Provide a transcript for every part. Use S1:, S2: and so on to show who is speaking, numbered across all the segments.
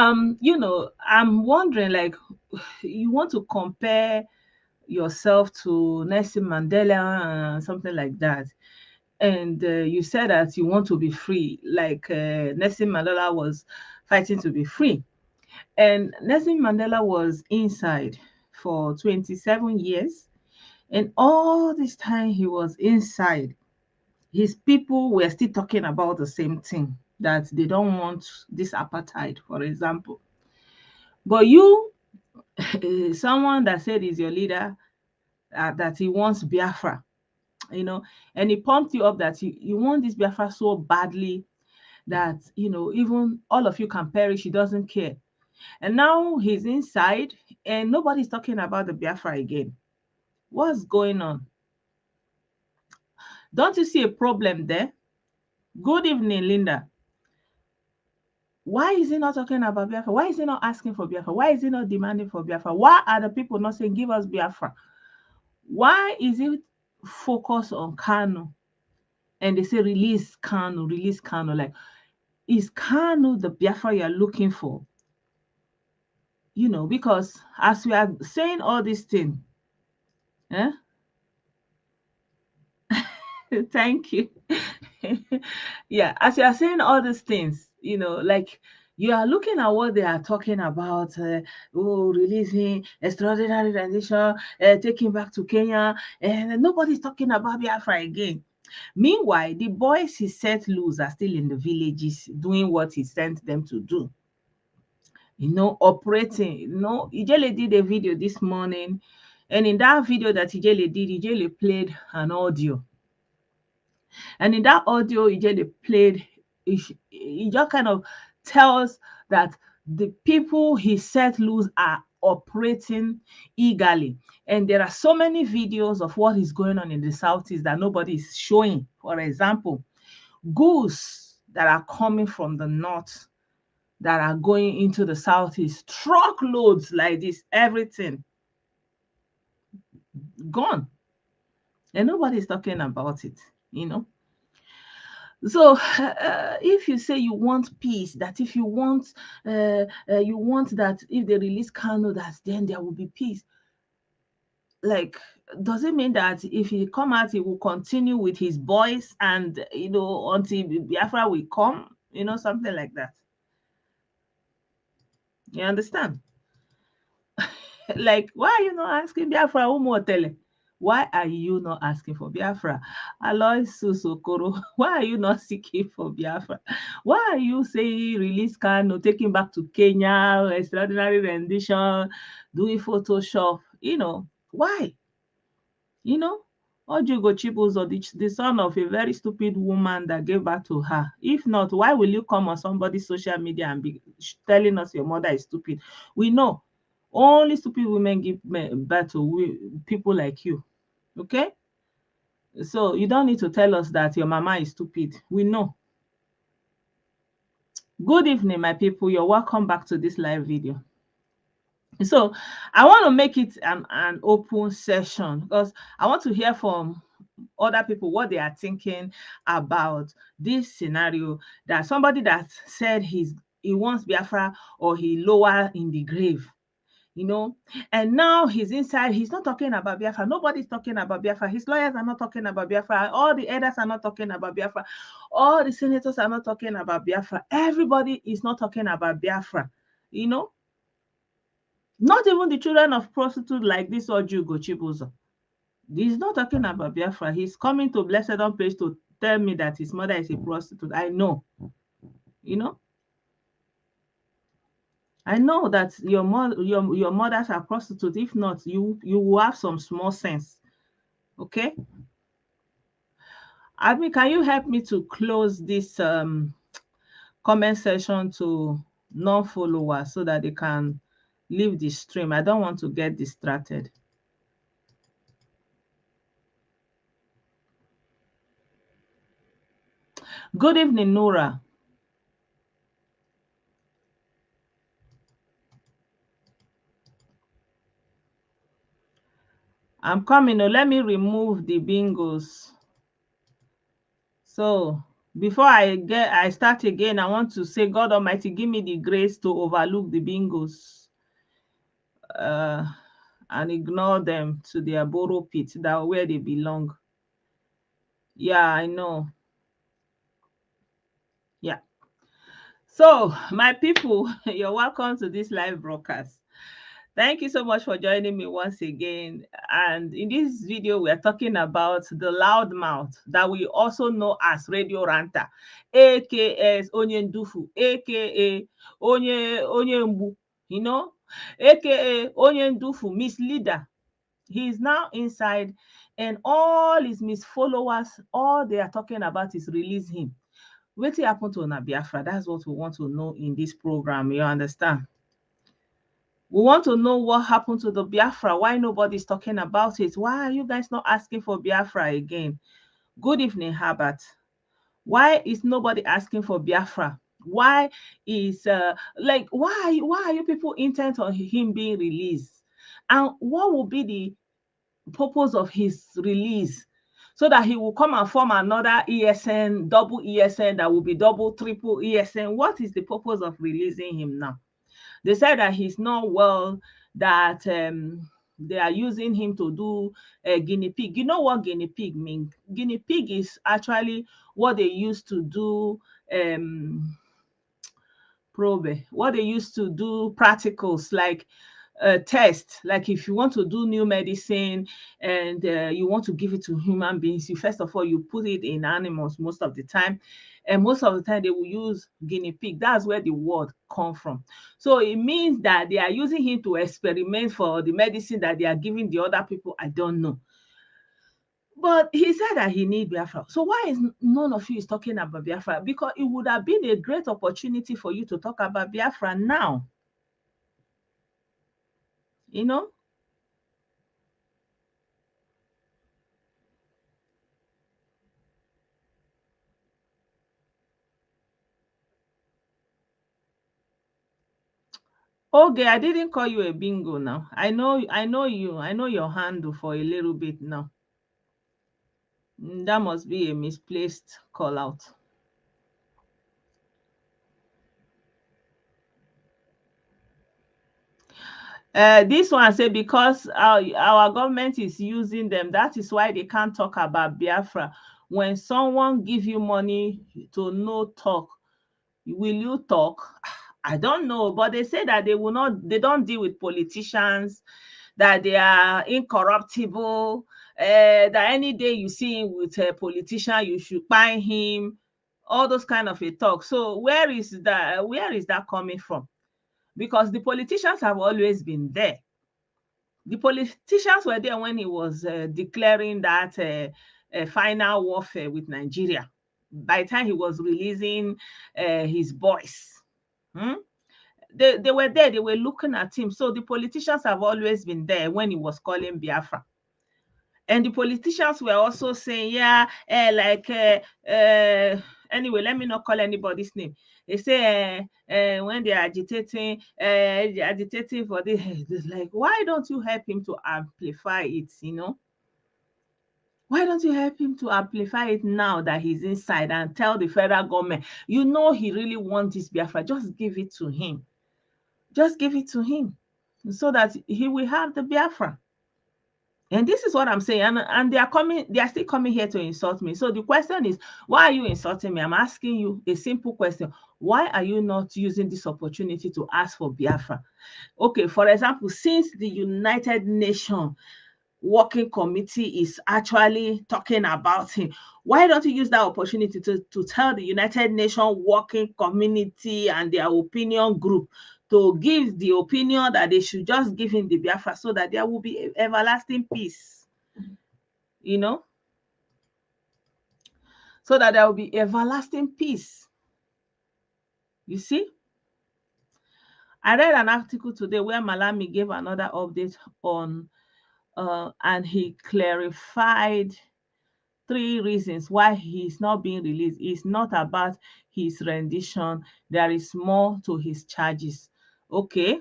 S1: I'm wondering, like, you want to compare yourself to Nelson Mandela and something like that. And you said that you want to be free, like Nelson Mandela was fighting to be free. And Nelson Mandela was inside for 27 years. And all this time he was inside, his people were still talking about the same thing, that they don't want this apartheid, for example. But you, someone that said is your leader, that he wants Biafra, and he pumped you up that you want this Biafra so badly that, even all of you can perish, he doesn't care. And now he's inside and nobody's talking about the Biafra again. What's going on? Don't you see a problem there? Good evening, Linda. Why is he not talking about Biafra? Why is he not asking for Biafra? Why is he not demanding for Biafra? Why are the people not saying, give us Biafra? Why is it focused on Kanu? And they say, release Kanu, release Kanu. Like, is Kanu the Biafra you're looking for? Because as we are saying all these things, eh? Thank you. Yeah, as you are saying all these things, like, you are looking at what they are talking about, releasing extraordinary rendition, taking back to Kenya, and nobody's talking about Biafra again. Meanwhile, the boys he set loose are still in the villages doing what he sent them to do. Operating. Ijele did a video this morning, and in that video that Ijele played an audio. And in that audio Ijele played, he just kind of tells that the people he set loose are operating eagerly. And there are so many videos of what is going on in the Southeast that nobody is showing. For example, goods that are coming from the north that are going into the Southeast, truckloads like this, everything gone. And nobody's talking about it, So if you say you want peace, that if you want that if they release Kano, that then there will be peace. Like, does it mean that if he come out, he will continue with his boys and, until Biafra will come, something like that? You understand? Like, why are you not asking Biafra Umotele? Why are you not asking for Biafra? Aloy Susokoro, why are you not seeking for Biafra? Why are you saying release Kano, taking back to Kenya, extraordinary rendition, doing Photoshop? Why? Ojugo Chibuzo, the son of a very stupid woman that gave birth to her. If not, why will you come on somebody's social media and be telling us your mother is stupid? We know only stupid women give birth to people like you. Okay? So you don't need to tell us that your mama is stupid. We know. Good evening, my people. You're welcome back to this live video. So I want to make it an open session because I want to hear from other people what they are thinking about this scenario, that somebody that said he wants Biafra or he lower in the grave, and now he's inside. He's not talking about Biafra. Nobody's talking about Biafra. His lawyers are not talking about Biafra. All the elders are not talking about Biafra. All the senators are not talking about Biafra. Everybody is not talking about Biafra. Not even the children of prostitutes like this Ojugo Chibuzo. He's not talking about Biafra. He's coming to Blessedom place to tell me that his mother is a prostitute. I know. I know that your mothers are prostitutes. If not, you will have some small sense. Okay? Admin, can you help me to close this comment section to non-followers so that they can leave the stream? I don't want to get distracted. Good evening, Nora. I'm coming. Oh, let me remove the bingos. So Before I start again, I want to say, God Almighty, give me the grace to overlook the bingos uh, and ignore them to their borrow pit, that where they belong. Yeah, I know. Yeah. So, my people, you're welcome to this live broadcast. Thank you so much for joining me once again. And in this video, we are talking about the loudmouth that we also know as radio ranter, aka Onye Ndufu, aka Onye Mbu, you know, aka Onye Ndufu, misleader. He is now inside, and all his misfollowers, all they are talking about is release him. Wetin happen to una Biafra? That's what we want to know in this program. You understand? We want to know what happened to the Biafra, why nobody's talking about it. Why are you guys not asking for Biafra again? Good evening, Herbert. Why is nobody asking for Biafra? Why is why are you people intent on him being released? And what will be the purpose of his release? So that he will come and form another ESN, double ESN, that will be double, triple ESN. What is the purpose of releasing him now? They said that he's not well, that they are using him to do a guinea pig. You know what guinea pig means? Guinea pig is actually what they used to do probe, what they used to do practicals, like test. Like if you want to do new medicine and you want to give it to human beings, you first of all you put it in animals most of the time, and most of the time they will use guinea pig. That's where the word come from. So it means that they are using him to experiment for the medicine that they are giving the other people. I don't know. But he said that he need Biafra. So why is none of you is talking about Biafra? Because it would have been a great opportunity for you to talk about Biafra now. You know? Okay, I didn't call you a bingo now. I know you. I know your handle for a little bit now. That must be a misplaced call out. This one say because our government is using them, that is why they can't talk about Biafra. When someone give you money to no talk, will you talk? I don't know, but they say that they will not. They don't deal with politicians, that they are incorruptible, that any day you see him with a politician, you should buy him, all those kind of a talk. So where is that coming from? Because the politicians have always been there. The politicians were there when he was declaring that final warfare with Nigeria. By the time he was releasing his boys, hmm? They were there, they were looking at him. So the politicians have always been there when he was calling Biafra. And the politicians were also saying, yeah, anyway, let me not call anybody's name. They say when they're agitating for this, it's like, why don't you help him to amplify it, you know? Why don't you help him to amplify it now that he's inside, and tell the federal government, you know, he really wants this Biafra, just give it to him. Just give it to him so that he will have the Biafra. And this is what I'm saying. And they are still coming here to insult me. So the question is, why are you insulting me? I'm asking you a simple question. Why are you not using this opportunity to ask for Biafra? Okay, for example, since the United Nations Working Committee is actually talking about him, why don't you use that opportunity to tell the United Nations Working Community and their opinion group to give the opinion that they should just give him the Biafra, so that there will be everlasting peace, you know, so that there will be everlasting peace. You see, I read an article today where Malami gave another update on, and he clarified three reasons why he's not being released. It's not about his rendition. There is more to his charges. Okay.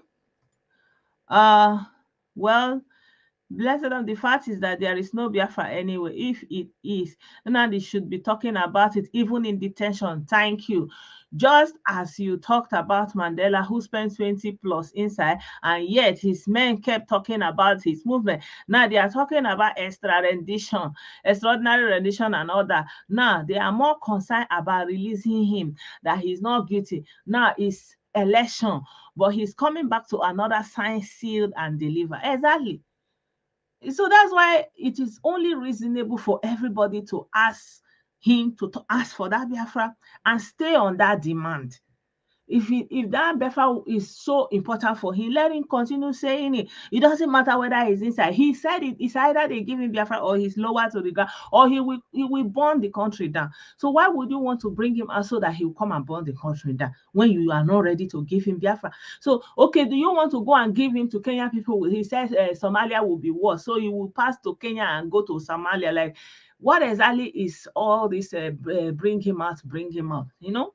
S1: Uh well, Blessedom, the fact is that there is no Biafra anyway. If it is, Nnamdi should be talking about it even in detention. Thank you. Just as you talked about Mandela, who spent 20 plus inside, and yet his men kept talking about his movement. Now they are talking about extraordinary rendition and all that. Now they are more concerned about releasing him, that he's not guilty. Now it's election, but he's coming back to another sign, sealed and deliver. Exactly. So that's why it is only reasonable for everybody to ask him to ask for that Biafra and stay on that demand. If that Biafra is so important for him, let him continue saying it. It doesn't matter whether he's inside. He said it. It's either they give him Biafra or he's lower to the ground, or he will burn the country down. So why would you want to bring him out so that he will come and burn the country down when you are not ready to give him Biafra? So okay, do you want to go and give him to Kenyan people? He says Somalia will be worse, so you will pass to Kenya and go to Somalia. Like, what exactly is all this? Bring him out, bring him out. You know.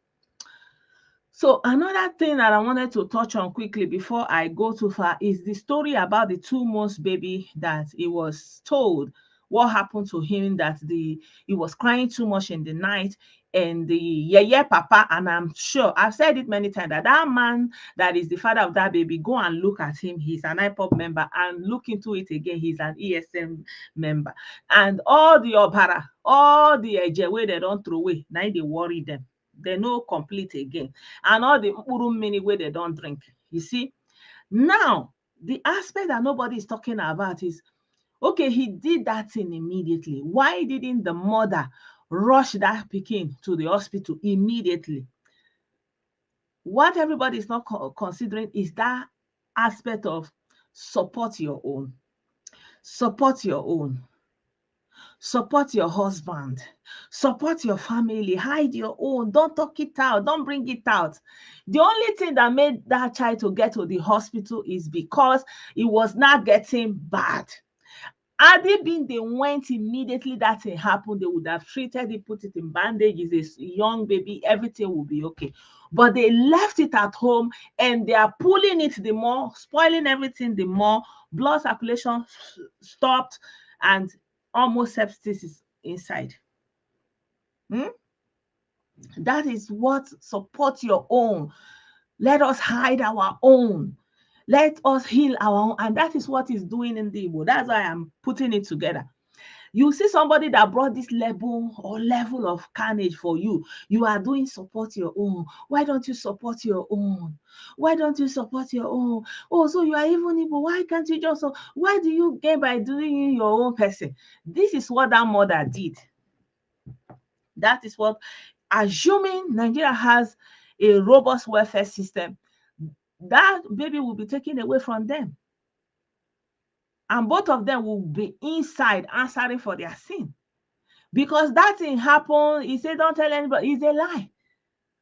S1: So another thing that I wanted to touch on quickly before I go too far is the story about the 2 months baby that he was told what happened to him, that he was crying too much in the night, and the papa, and I'm sure I've said it many times, that man that is the father of that baby, go and look at him. He's an IPOP member, and look into it again. He's an ESM member, and all the obara, all the eje wey they don't throw away, now they worry them. They no complete again, and all the mini where they don't drink. You see, now the aspect that nobody is talking about is, okay, he did that thing immediately. Why didn't the mother rush that pikin to the hospital immediately? What everybody is not considering is that aspect of support your own. Support your own. Support your husband, support your family, hide your own, don't talk it out, don't bring it out. The only thing that made that child to get to the hospital is because it was not getting bad. Had it been they went immediately that thing happened, they would have treated it, put it in bandages, a young baby, everything will be okay. But they left it at home, and they are pulling it the more, spoiling everything the more. Blood circulation stopped, and almost sepsis is inside. That is what support your own. Let us hide our own. Let us heal our own. And that is what is doing in the Igbo. That's why I'm putting it together. You see somebody that brought this level of carnage for you. You are doing support your own. Why don't you support your own? Why don't you support your own? Oh, so you are even Igbo. Why can't you just? Why do you gain by doing your own person? This is what that mother did. That is what, assuming Nigeria has a robust welfare system, that baby will be taken away from them. And both of them will be inside answering for their sin. Because that thing happened, he said, don't tell anybody, it's a lie.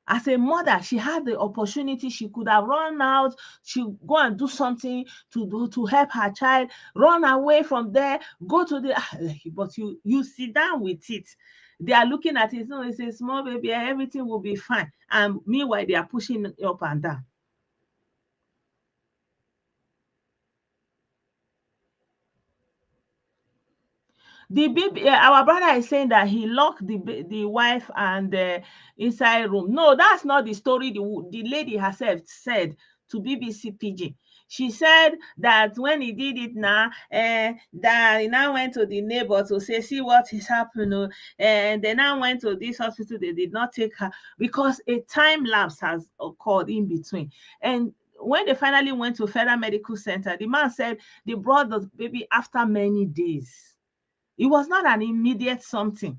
S1: As a mother, she had the opportunity. She could have run out, she go and do something to help her child, run away from there, go to the, but you sit down with it. They are looking at it, it's a small baby, everything will be fine. And meanwhile, they are pushing it up and down. The baby, our brother is saying that he locked the wife and the inside room. No, that's not the story. The lady herself said to BBC Pidgin. She said that when he did it now, that he now went to the neighbor to say, see what is happening. And they now went to this hospital. They did not take her because a time lapse has occurred in between. And when they finally went to Federal Medical Center, the man said they brought the baby after many days. It was not an immediate something.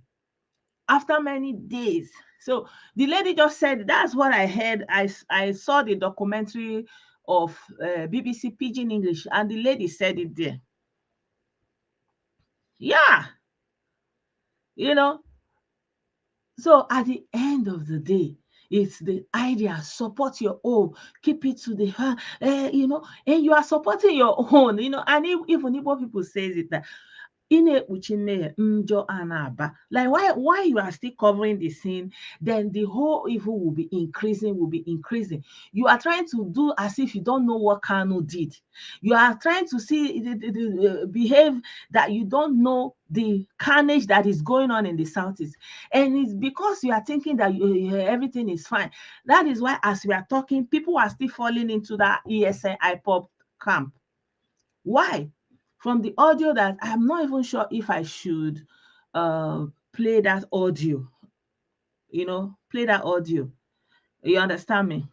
S1: After many days. So the lady just said, that's what I heard. I saw the documentary of BBC Pidgin English, and the lady said it there. Yeah. You know, so at the end of the day, it's the idea, support your own, keep it to the and you are supporting your own, and even Igbo people says it that Like why you are still covering the sin, then the whole evil will be increasing. You are trying to do as if you don't know what Kanu did. You are trying to see behave that you don't know the carnage that is going on in the Southeast, and it's because you are thinking that everything is fine. That is why, as we are talking, people are still falling into that ESN IPOP camp. Why? From the audio that I'm not even sure if I should play that audio, play that audio. You understand me?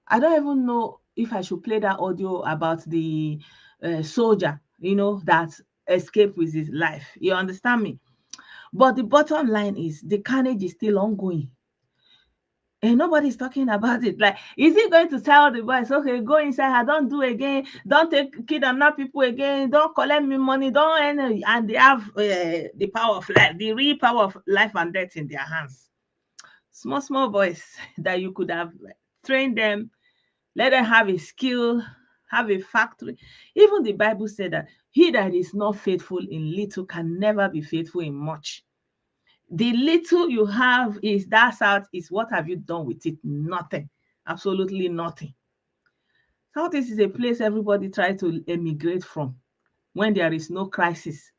S1: I don't even know if I should play that audio about the soldier, that escaped with his life. You understand me? But the bottom line is the carnage is still ongoing. And nobody's talking about it. Like, is he going to tell the boys, okay, go inside, don't do again, don't take kidnap people again, don't collect me money, and they have the power of life, the real power of life and death in their hands. Small boys that you could have trained them, let them have a skill, have a factory. Even the Bible said that he that is not faithful in little can never be faithful in much. The little you have is that's out is what have you done with it? Nothing. Absolutely nothing. Southeast is a place everybody tries to emigrate from when there is no crisis.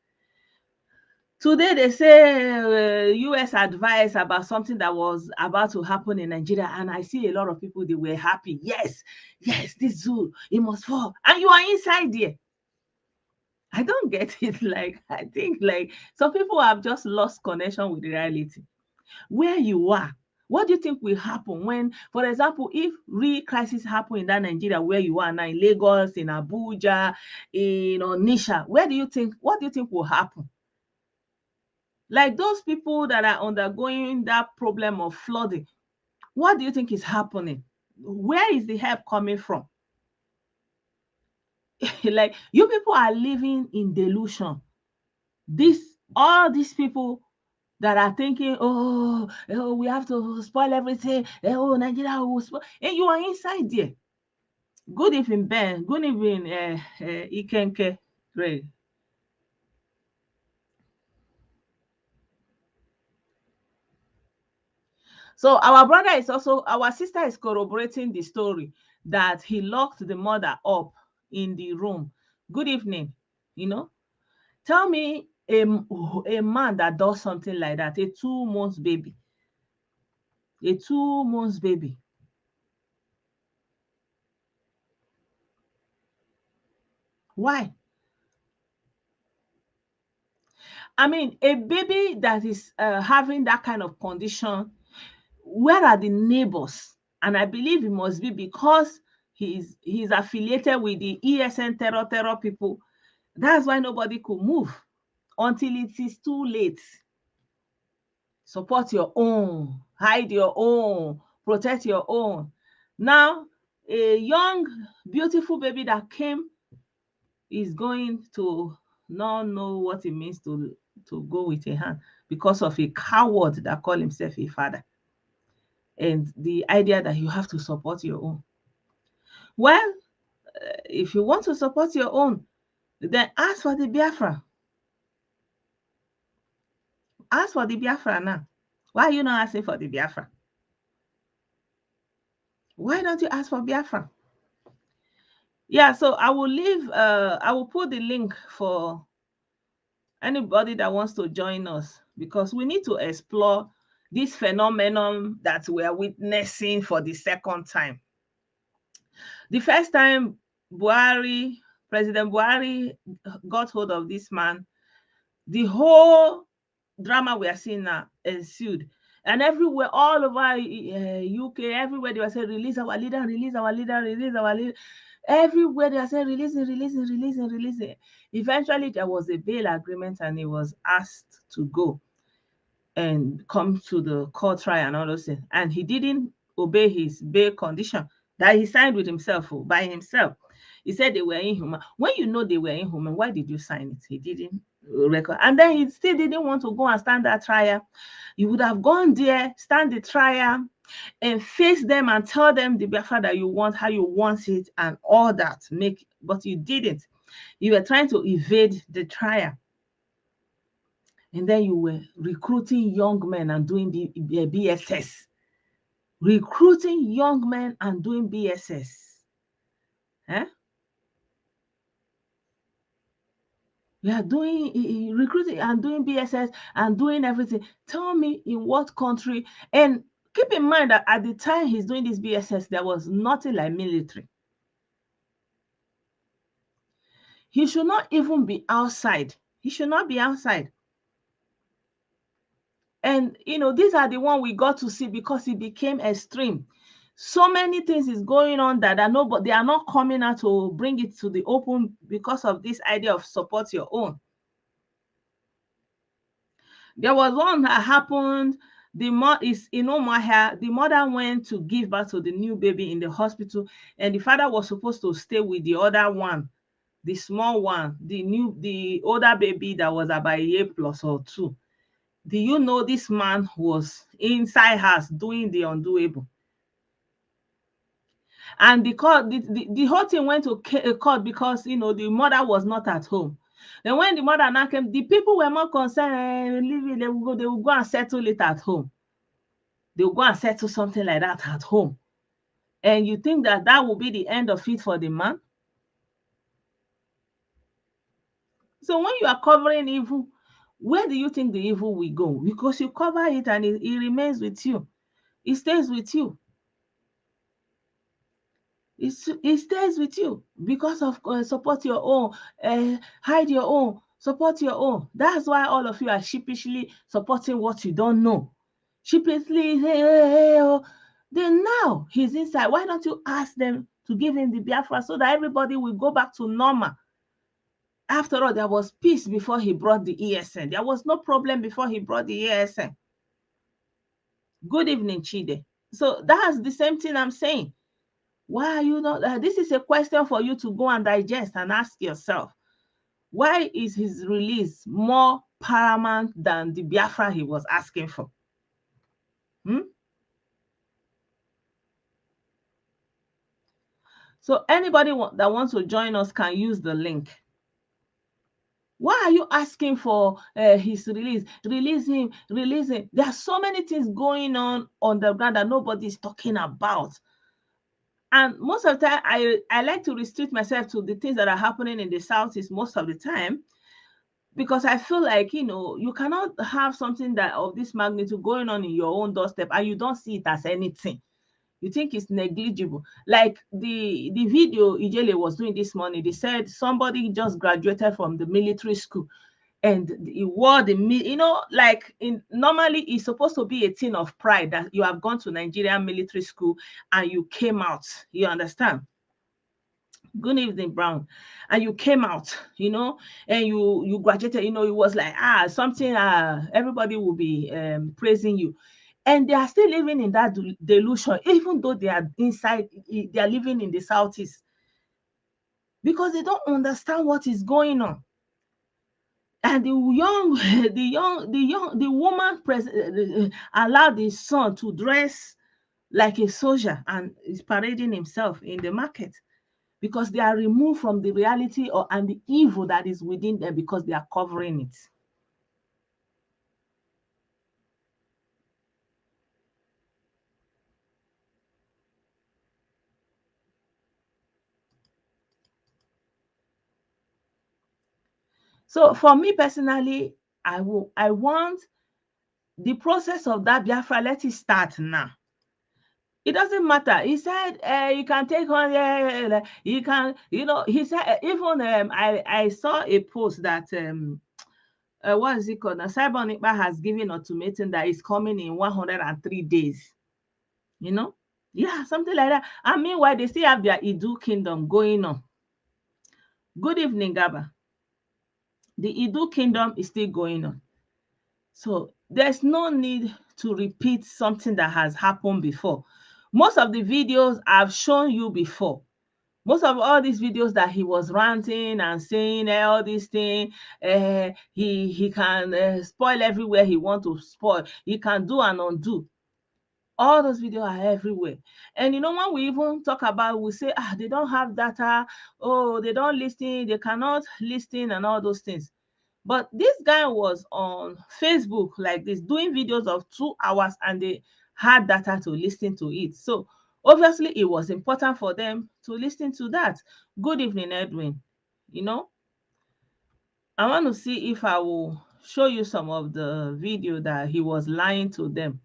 S1: Today they say US advice about something that was about to happen in Nigeria, and I see a lot of people, they were happy. Yes, this zoo, it must fall. And you are inside there. I don't get it. Like, I think like some people have just lost connection with reality. Where you are, what do you think will happen when, for example, if real crisis happen in that Nigeria where you are now, in Lagos, in Abuja, in Onitsha, what do you think will happen? Like those people that are undergoing that problem of flooding, what do you think is happening? Where is the help coming from? Like, you people are living in delusion. All these people that are thinking, oh, we have to spoil everything. Oh, Nigeria will spoil. And you are inside there. Good evening, Ben. Good evening, Ikenke. Great. So our sister is corroborating the story that he locked the mother up in the room. Good evening. Tell me a man that does something like that, a 2 months baby. A 2 months baby. Why? I mean, a baby that is having that kind of condition, where are the neighbors? And I believe it must be because he's affiliated with the ESN terror people. That's why nobody could move until it is too late. Support your own, hide your own, protect your own. Now, a young, beautiful baby that came is going to not know what it means to go with a hand because of a coward that call himself a father. And the idea that you have to support your own. Well, if you want to support your own, then ask for the Biafra. Ask for the Biafra now. Why are you not asking for the Biafra? Why don't you ask for Biafra? Yeah, so I will put the link for anybody that wants to join us, because we need to explore this phenomenon that we are witnessing for the second time. The first time President Buhari got hold of this man, the whole drama we are seeing now ensued. And everywhere, all over UK, everywhere they were saying, release our leader, release our leader, release our leader. Everywhere they are saying, releasing. Eventually, there was a bail agreement and he was asked to go and come to the court trial and all those things. And he didn't obey his bail condition that he signed with himself, by himself. He said they were inhuman. When you know they were inhuman, why did you sign it? He didn't record. And then he still didn't want to go and stand that trial. He would have gone there, stand the trial, and face them and tell them the Biafra that you want, how you want it, and all that. But you didn't. You were trying to evade the trial. And then you were recruiting young men and doing BSS. Recruiting young men and doing BSS. Eh? You are doing recruiting and doing BSS and doing everything. Tell me in what country. And keep in mind that at the time he's doing this BSS, there was nothing like military. He should not even be outside. He should not be outside. And these are the one we got to see because it became extreme. So many things is going on that they are not coming out to bring it to the open because of this idea of support your own. There was one that happened. The mother went to give birth to the new baby in the hospital, and the father was supposed to stay with the other one, the small one, the older baby that was about a year plus or two. Do you know this man was inside house doing the undoable? And the whole thing went to court because the mother was not at home. Then when the mother now came, the people were more concerned. They will go and settle it at home. They will go and settle something like that at home. And you think that will be the end of it for the man? So when you are covering evil, where do you think the evil will go? Because you cover it and it remains with you. It stays with you. It stays with you because of support your own, hide your own, support your own. That's why all of you are sheepishly supporting what you don't know. Sheepishly, hey, oh. Then now he's inside. Why don't you ask them to give him the Biafra so that everybody will go back to normal? After all, there was peace before he brought the ESN. There was no problem before he brought the ESN. Good evening, Chide. So that's the same thing I'm saying. Why are you not? This is a question for you to go and digest and ask yourself. Why is his release more paramount than the Biafra he was asking for? So anybody that wants to join us can use the link. Why are you asking for his release? Release him, release him. There are so many things going on the ground that nobody's talking about. And most of the time, I like to restrict myself to the things that are happening in the Southeast most of the time, because I feel like, you cannot have something that of this magnitude going on in your own doorstep and you don't see it as anything. You think it's negligible. Like the video Ijele was doing this morning, they said somebody just graduated from the military school and he wore normally it's supposed to be a thing of pride that you have gone to Nigerian military school and you came out. You understand? Good evening, Brown. And you came out, and you graduated, it was like, something, everybody will be praising you. And they are still living in that delusion, even though they are inside, they are living in the Southeast, because they don't understand what is going on. And the woman allowed the son to dress like a soldier and is parading himself in the market, because they are removed from the reality and the evil that is within them because they are covering it. So for me personally, I want the process of that Biafra, let it start now. It doesn't matter. He said you can take on, you can, he said, even I saw a post that what is it called? Now, Cyber Nikba has given ultimatum that is coming in 103 days. Yeah, something like that. And meanwhile, they still have their Idu kingdom going on. Good evening, Gaba. The Idu kingdom is still going on. So there's no need to repeat something that has happened before. Most of the videos I've shown you before. Most of all these videos that he was ranting and saying all these things, he can spoil everywhere he wants to spoil. He can do and undo. All those videos are everywhere. And you know, when we even talk about, we say, they don't have data, oh, they don't listen, they cannot listen, and all those things. But this guy was on Facebook like this, doing videos of 2 hours, and they had data to listen to it. So obviously it was important for them to listen to that. Good evening, Edwin. You know, I want to see if I will show you some of the video that he was lying to them.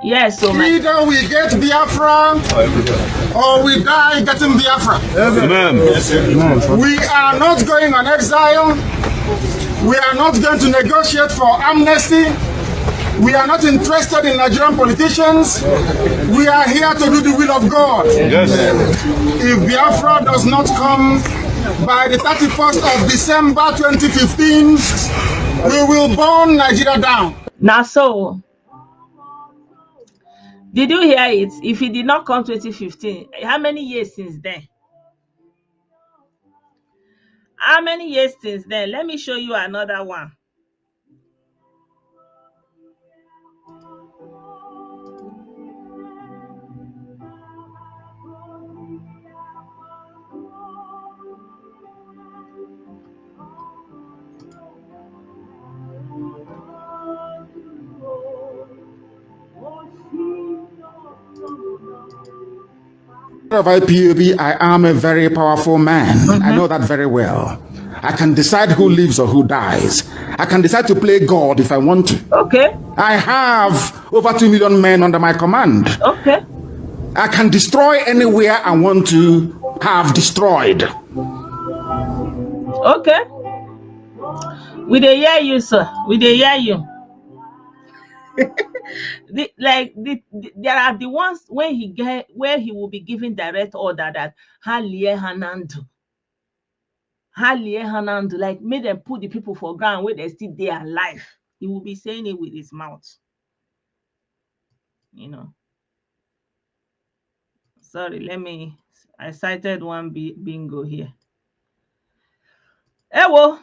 S1: Yes, so
S2: either we get Biafra or we die getting Biafra.
S3: Amen.
S2: We are not going on exile. We are not going to negotiate for amnesty. We are not interested in Nigerian politicians. We are here to do the will of God.
S3: Yes.
S2: If Biafra does not come by the 31st of December 2015, we will burn Nigeria down.
S1: Now, so did you hear it? If he did not come 2015, how many years since then? How many years since then? Let me show you another one.
S2: Of IPOB, I am a very powerful man. I know that very well. I can decide who lives or who dies. I can decide to play God if I want to.
S1: Okay.
S2: I have over 2 million men under my command.
S1: Okay.
S2: I can destroy anywhere I want to have destroyed.
S1: Okay. We dey hear you, sir. We dey hear you. There are the ones when where he will be giving direct order that Halie Hanandu. Like make them put the people for ground where they still they alive. He will be saying it with his mouth. You know. Sorry, I cited one bingo here. Well,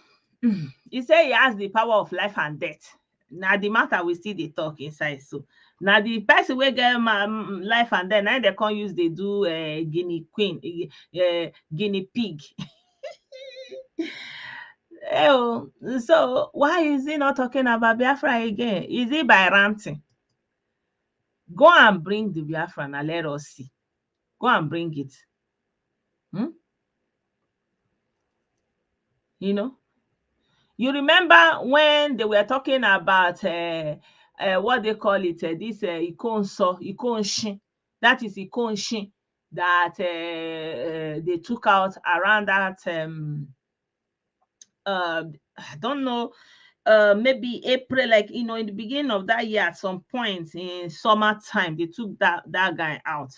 S1: he said he has the power of life and death. Now the matter we still they talk inside. So now the person will get life and death. Now they can't use they do guinea pig. So why is he not talking about Biafra again? Is it by ranting? Go and bring the Biafra and let us see. Go and bring it. You know, you remember when they were talking about what they call it, this Ikonshin, that is Ikonshin that they took out around that I don't know, maybe April, like in the beginning of that year, at some point in summertime, they took that guy out,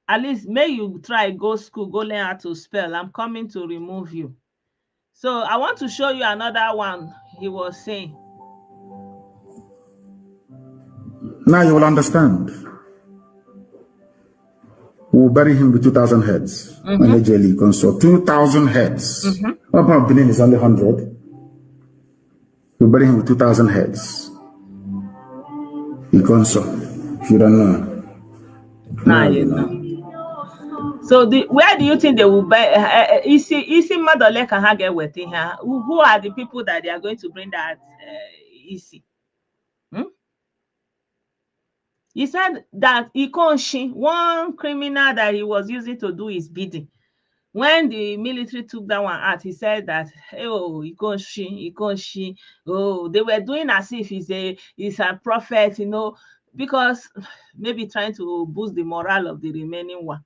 S1: At least may you try go school, go learn how to spell. I'm coming to remove you. So I want to show you another one he was saying.
S2: Now you will understand. We'll bury him with 2,000 heads. Allegedly, so 2,000 heads. What Benin is only 100. We'll bury him with 2,000 heads. If you don't know.
S1: Now you know. So where do you think they will buy? Isi Madole can have get waiting here. Who are the people that they are going to bring that Isi? He said that Ikonshi, one criminal that he was using to do his bidding, when the military took that one out, he said that, oh, Ikonshi, oh, they were doing as if he's a prophet, because maybe trying to boost the morale of the remaining one.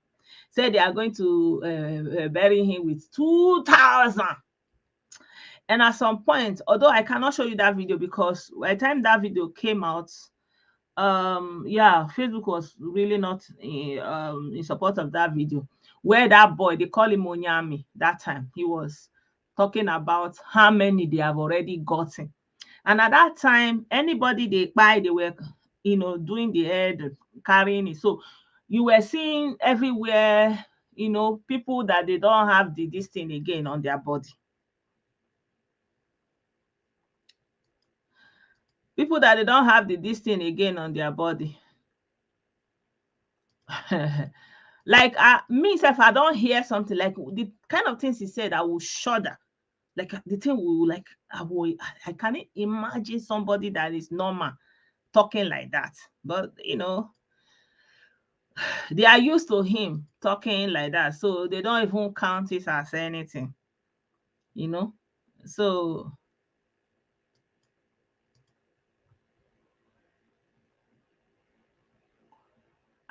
S1: Said they are going to bury him with 2,000. And at some point, although I cannot show you that video because by the time that video came out, yeah, Facebook was really not in support of that video, where that boy, they call him Onyami, that time he was talking about how many they have already gotten. And at that time, anybody they buy, they were, you know, doing the head, carrying it. So you were seeing everywhere, you know, people that they don't have this thing again on their body. People that they don't have this thing again on their body. Like me, if I don't hear something like the kind of things he said, I will shudder. Like the thing will like I can't imagine somebody that is normal talking like that. But you know, they are used to him talking like that, so they don't even count it as anything, you know. So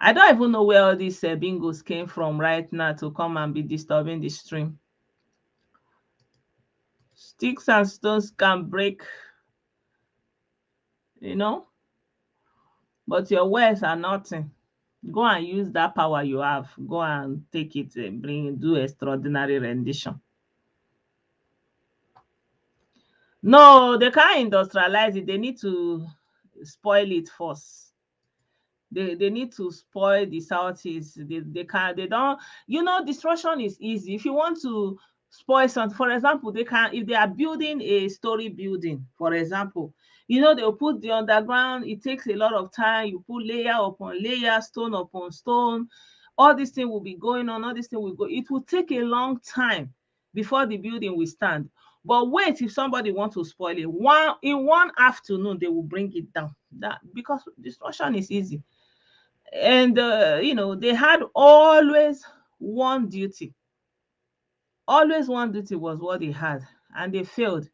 S1: I don't even know where all these bingos came from right now to come and be disturbing the stream. Sticks and stones can break, you know, but your words are nothing. Go and use that power you have. Go and take it and do extraordinary rendition. No, they can't industrialize it. They need to spoil it first. They need to spoil the Southeast. They don't, you know, destruction is easy. If you want to spoil something, for example, they can, if they are building a story building, for example, you know, they'll put the underground, it takes a lot of time, you put layer upon layer, stone upon stone, all this thing will be going on, all this thing will go, it will take a long time before the building will stand. But wait, if somebody wants to spoil it, in one afternoon, they will bring it down. That because destruction is easy. And you know, they had always one duty. Always one duty was what they had, and they failed.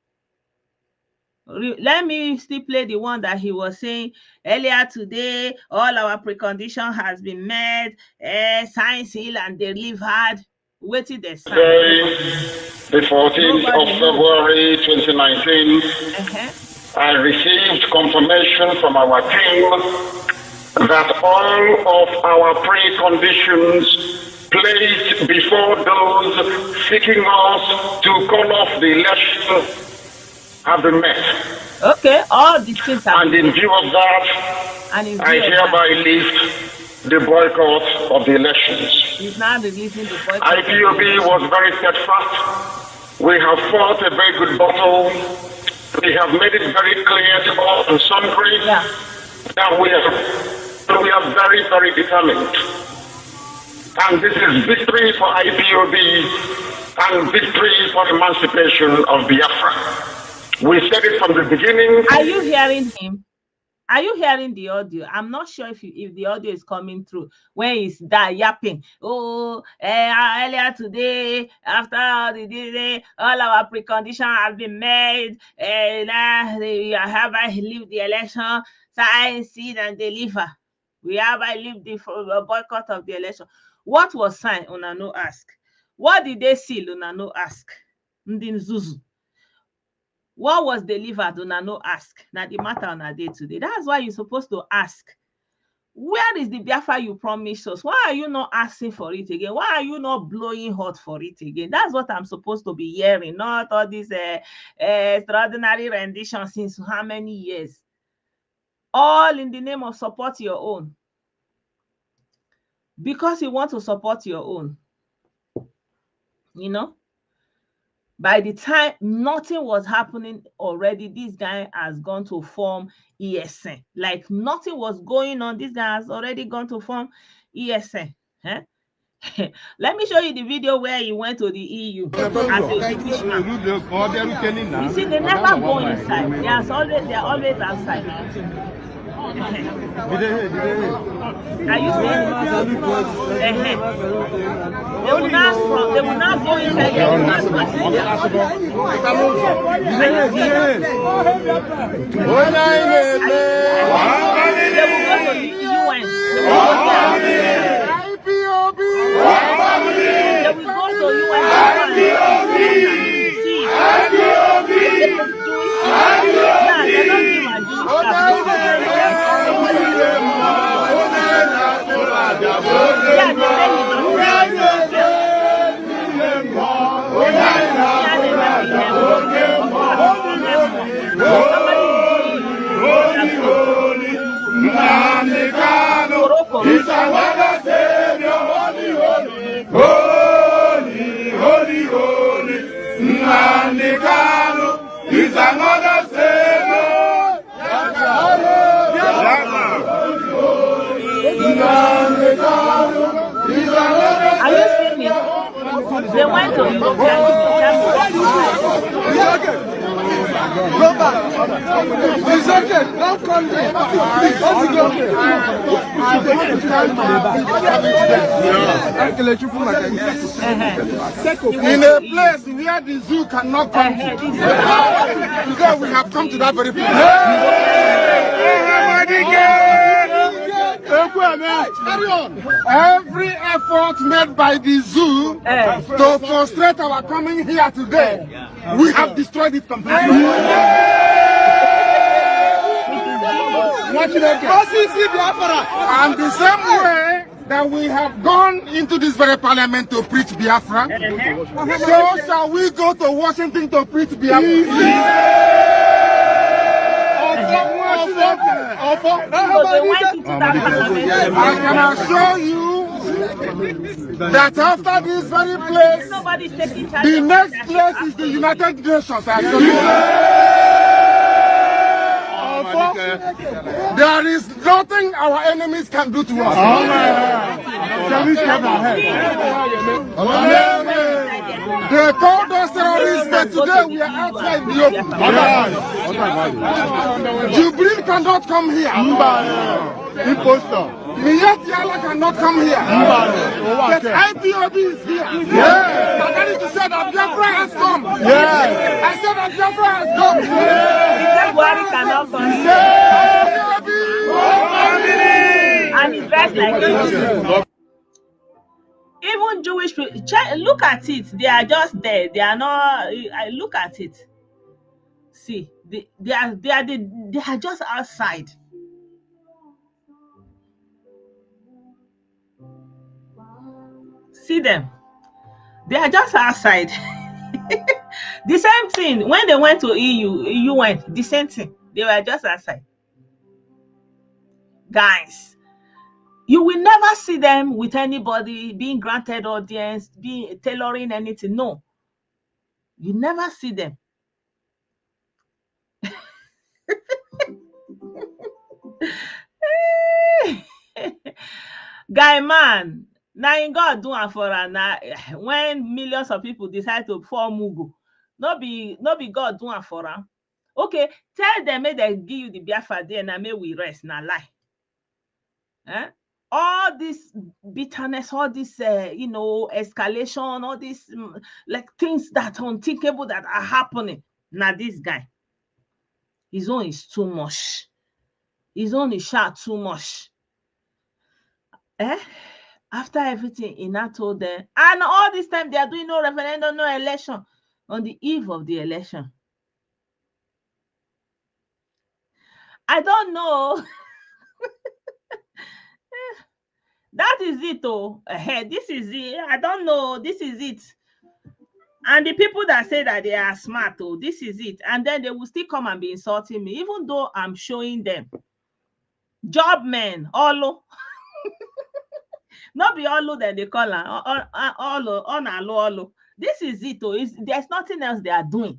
S1: Let me still play the one that he was saying earlier today. All our precondition has been met. Signed, sealed, and delivered. Waited the sign.
S3: The 14th of February 2019, I received confirmation from our team that all of our preconditions placed before those seeking us to call off the election have been met.
S1: Okay, all the things have
S3: and in view of that, I hereby lift the boycott of the elections.
S1: He's not releasing the boycott.
S3: IPOB was very steadfast. We have fought a very good battle. We have made it very clear to all and sundry that we are very, very determined. And this is victory for IPOB and victory for emancipation of Biafra. We said it from the beginning.
S1: Are you hearing him? Are you hearing the audio? I'm not sure if the audio is coming through when he's that yapping. Oh, earlier today, after the day, all our preconditions have been made. I have leave the election, sign, seed, and deliver. We have leave the boycott of the election. What was signed? Una no ask. What did they seal? Una no ask. Ndin Zuzu. What was delivered? Una no ask. Now the matter on a day today. That's why you're supposed to ask. Where is the Biafra you promised us? Why are you not asking for it again? Why are you not blowing hot for it again? That's what I'm supposed to be hearing, not all this extraordinary rendition since how many years? All in the name of support your own. Because you want to support your own. You know? By the time nothing was happening already, this guy has gone to form ESN. Like nothing was going on, this guy has already gone to form ESN. Huh? Let me show you the video where he went to the EU as a Jewish man. You see, they never go inside. They're always outside. Are you seeing? They will not go inside. They will not pass it. They will go to the UN. They will go to UN.
S2: Is another say no.
S1: Are you seeing it? They went to European Union.
S4: Go back. It's okay. Don't come there. Please, don't go there.
S2: In a place where the zoo cannot come to. Today we have come to that very place. Every effort made by the zoo to frustrate our coming here today, we have destroyed it completely. And the same way that we have gone into this very parliament to preach Biafra, so shall we go to Washington to preach Biafra. I can assure you that after this very place, the next place is the United Nations. There is nothing our enemies can do to us. They called us terrorists, but today we are outside the open. Jubril cannot come here. Imposter. Miyatiala cannot come here. But IPOB is here. Yeah. I need to say that Biafra has come. Yeah. I said that Biafra has come.
S1: Buhari cannot come. And he's dressed like this. Even Jewish people, look at it. They are just there. They are not. I look at it. See, they are just outside. See them. They are just outside. The same thing when they went to EU went the same thing. They were just outside. Guys, you will never see them with anybody being granted audience, being tailoring anything. No, you never see them. Guy man, now in God do am for am na when millions of people decide to form Mugu. No be God do am for am. Okay, tell them make they give you the Biafra there and may we rest. Na lie. All this bitterness, all this escalation, all this like things that are unthinkable that are happening. Now this guy, his own is too much. His own is shout too much. After everything, he now told them, and all this time they are doing no referendum, no election. On the eve of the election, I don't know. That is it, oh. This is it. I don't know. This is it. And the people that say that they are smart, oh, this is it. And then they will still come and be insulting me, even though I'm showing them. Job men, all not be all that they call all. This is it, oh. There's nothing else they are doing.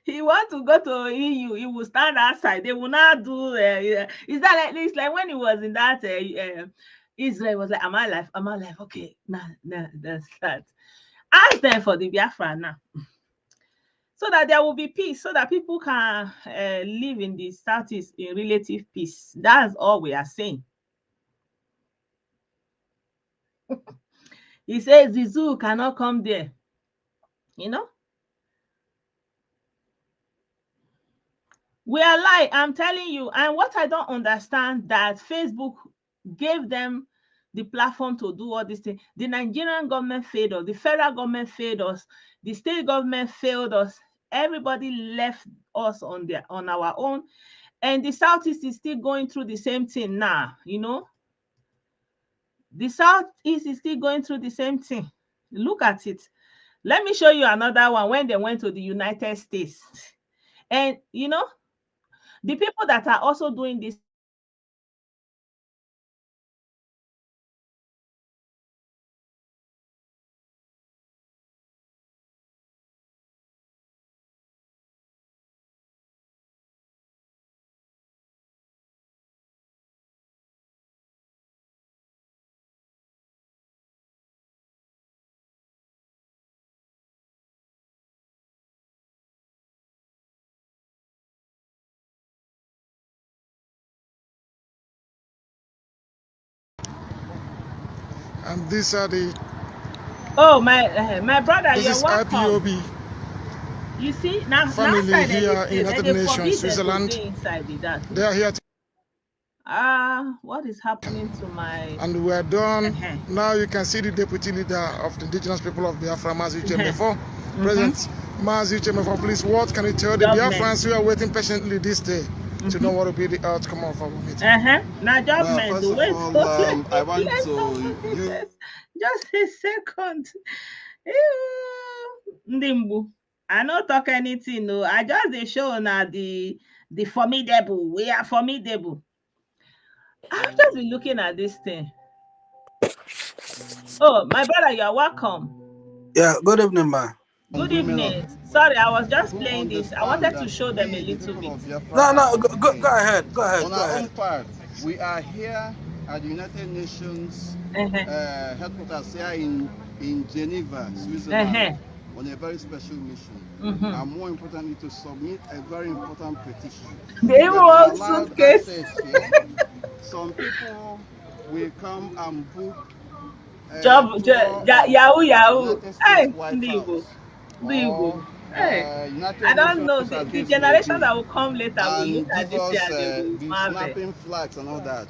S1: He want to go to EU, he will stand outside. They will not do is that like this? Like when he was in that Israel was like, am I alive? Am I alive? Okay, nah, that's that. Ask them for the Biafra now. So that there will be peace, so that people can live in the Southeast in relative peace. That's all we are saying. He says the zoo cannot come there. You know? We are lying, I'm telling you. And what I don't understand, that Facebook gave them the platform to do all these things. The Nigerian government failed us, the federal government failed us, the state government failed us. Everybody left us on our own. And the Southeast is still going through the same thing now, you know. The Southeast is still going through the same thing. Look at it. Let me show you another one when they went to the United States. And, you know, the people that are also doing this
S2: And these are the...
S1: Oh, my brother,
S2: this
S1: you're
S2: is
S1: welcome.
S2: IPOB.
S1: You see, now
S2: Family here in United Nations, Switzerland. They are here.
S1: What is happening to my...
S2: And we are done. Now you can see the deputy leader of the indigenous people of Biafra, Mazi Uchemefo. President Mazi Uchemefo, please, what can you tell the Biafrans who are waiting patiently this day to know what will be the outcome of our meeting?
S1: Now, government,
S5: first of all, I want to
S1: just a second. Ndimbu, I don't talk anything. No, I just they show now the formidable. We are formidable. I've just been looking at this thing. Oh, my brother, you are welcome.
S5: Yeah, good evening, ma.
S1: Good evening. Sorry, I was just playing this. I wanted to show them a little bit.
S5: No, go ahead. Go ahead.
S6: On our own part, we are here at the United Nations headquarters here in Geneva, Switzerland, on a very special mission. And more importantly, to submit a very important petition.
S1: They want suitcase.
S6: Some people will come and book
S1: Yahoo. Hey, Hey, I don't know. The generation that will come later will look at this and
S6: the snapping flags and all that.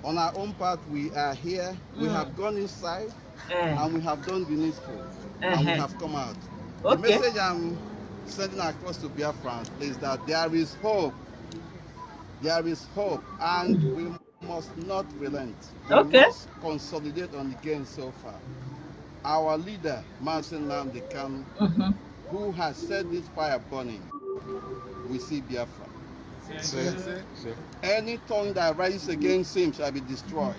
S6: On our own part, we are here. We have gone inside and we have done the needful and we have come out. The message I'm sending across to Biafra is that there is hope. There is hope, and we must not relent. We must consolidate on the gain so far. Our leader, Kanu, who has set this fire burning, we see Biafra. Any tongue that rises against him shall be destroyed.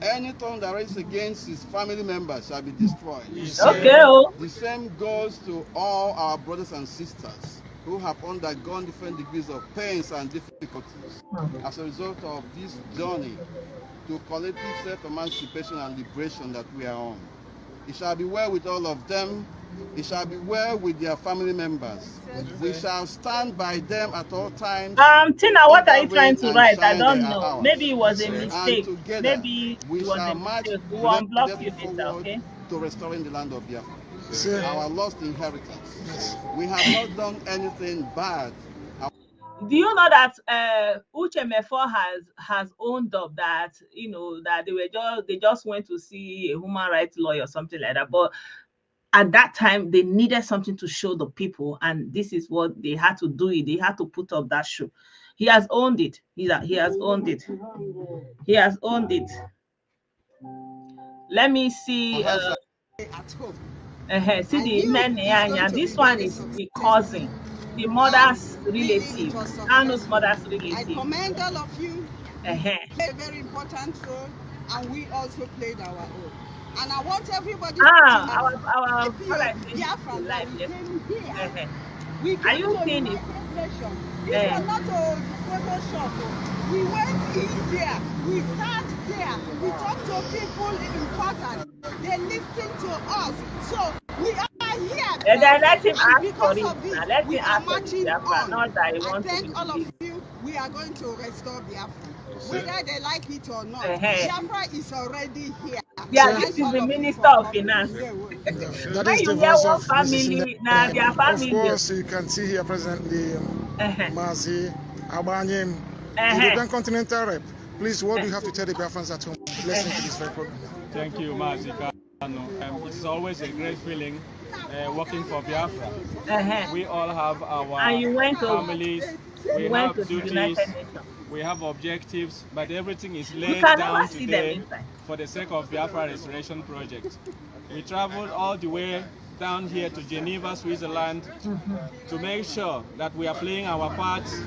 S6: Any tongue that rises against his family members shall be destroyed. The same goes to all our brothers and sisters who have undergone different degrees of pains and difficulties as a result of this journey to collective self-emancipation and liberation that we are on. It shall be well with all of them. It shall be well with their family members. We shall stand by them at all times.
S1: Tina, what are you trying to write? I don't know. Maybe it was a mistake. Maybe it was a mistake. We will unblock you later, okay?
S6: To restoring the land of Biafra. Our lost inheritance. We have not done anything bad.
S1: Do you know that Uchemefo has owned up that, you know, that they just went to see a human rights lawyer or something like that, but at that time they needed something to show the people, and this is what they had to do. They had to put up that show. He has owned it. He has owned it. He has owned it. Let me see. See the men. This one is the cousin, the mother's relative, Kanu's mother's relative.
S7: I commend all of you. Played a very important role, and we also played our own. And I want everybody to
S1: our
S7: Biafra life.
S1: We are you seeing it?
S7: This was not a Photoshop. We went in there, we sat there, we talked to people important. They listened to us. So we are here.
S1: Let him ask for
S7: because
S1: it.
S7: of this,
S1: Let
S7: we
S1: him
S7: are
S1: ask for
S7: marching
S1: Biafra,
S7: on.
S1: not that he
S7: I
S1: wants
S7: thank
S1: to
S7: all of you. We are going to restore Biafra. Whether they like it or not, Biafra is already here.
S1: Yeah, this is the Minister of Finance.
S2: That is the voice of family. Of course, you can see here presently Mazi Abanyem, the European Continental Rep. Please, what do you have to tell the Biafrans at home listening to this very program?
S8: Thank you, Mazi Kanu. It's always a great feeling working for Biafra. We all have our families, we have duties, we have objectives, but everything is laid down today for the sake of Biafra Restoration Project. We traveled all the way down here to Geneva, Switzerland, to make sure that we are playing our parts.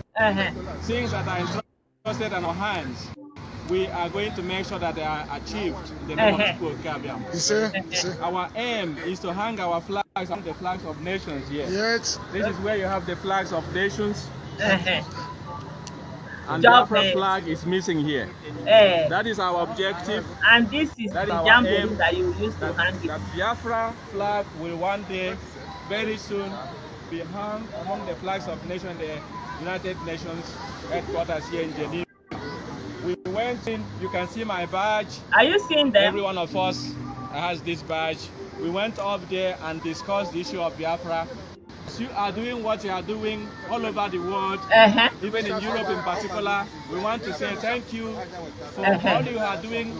S8: Things that are entrusted in our hands, we are going to make sure that they are achieved in the name of people of Kabiam. Our aim is to hang our flags on the flags of nations here. This is where you have the flags of nations. And the Biafra flag is missing here. That is our objective.
S1: And this is the jamboree that you use to hang it.
S8: The Biafra flag will one day, very soon, be hung among the flags of nations, the United Nations headquarters here in Geneva. We went in, you can see my badge.
S1: Are you seeing them?
S8: Every one of us has this badge. We went up there and discussed the issue of Biafra. You are doing what you are doing all over the world, even in Europe in particular. We want to say thank you for all you are doing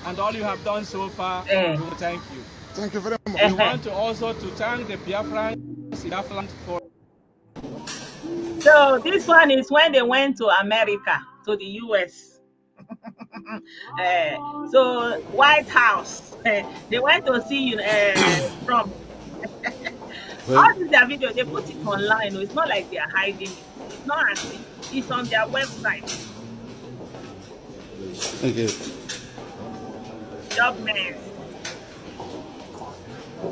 S8: and all you have done so far. We will thank you.
S2: Thank you very much.
S8: We want to also to thank the Biafrans for.
S1: So this one is when they went to America, to the US. So White House, they went to see Trump. All this their video, they put it online. It's not like they are hiding it. It's not as if it's on their website.
S5: Okay.
S1: Job men.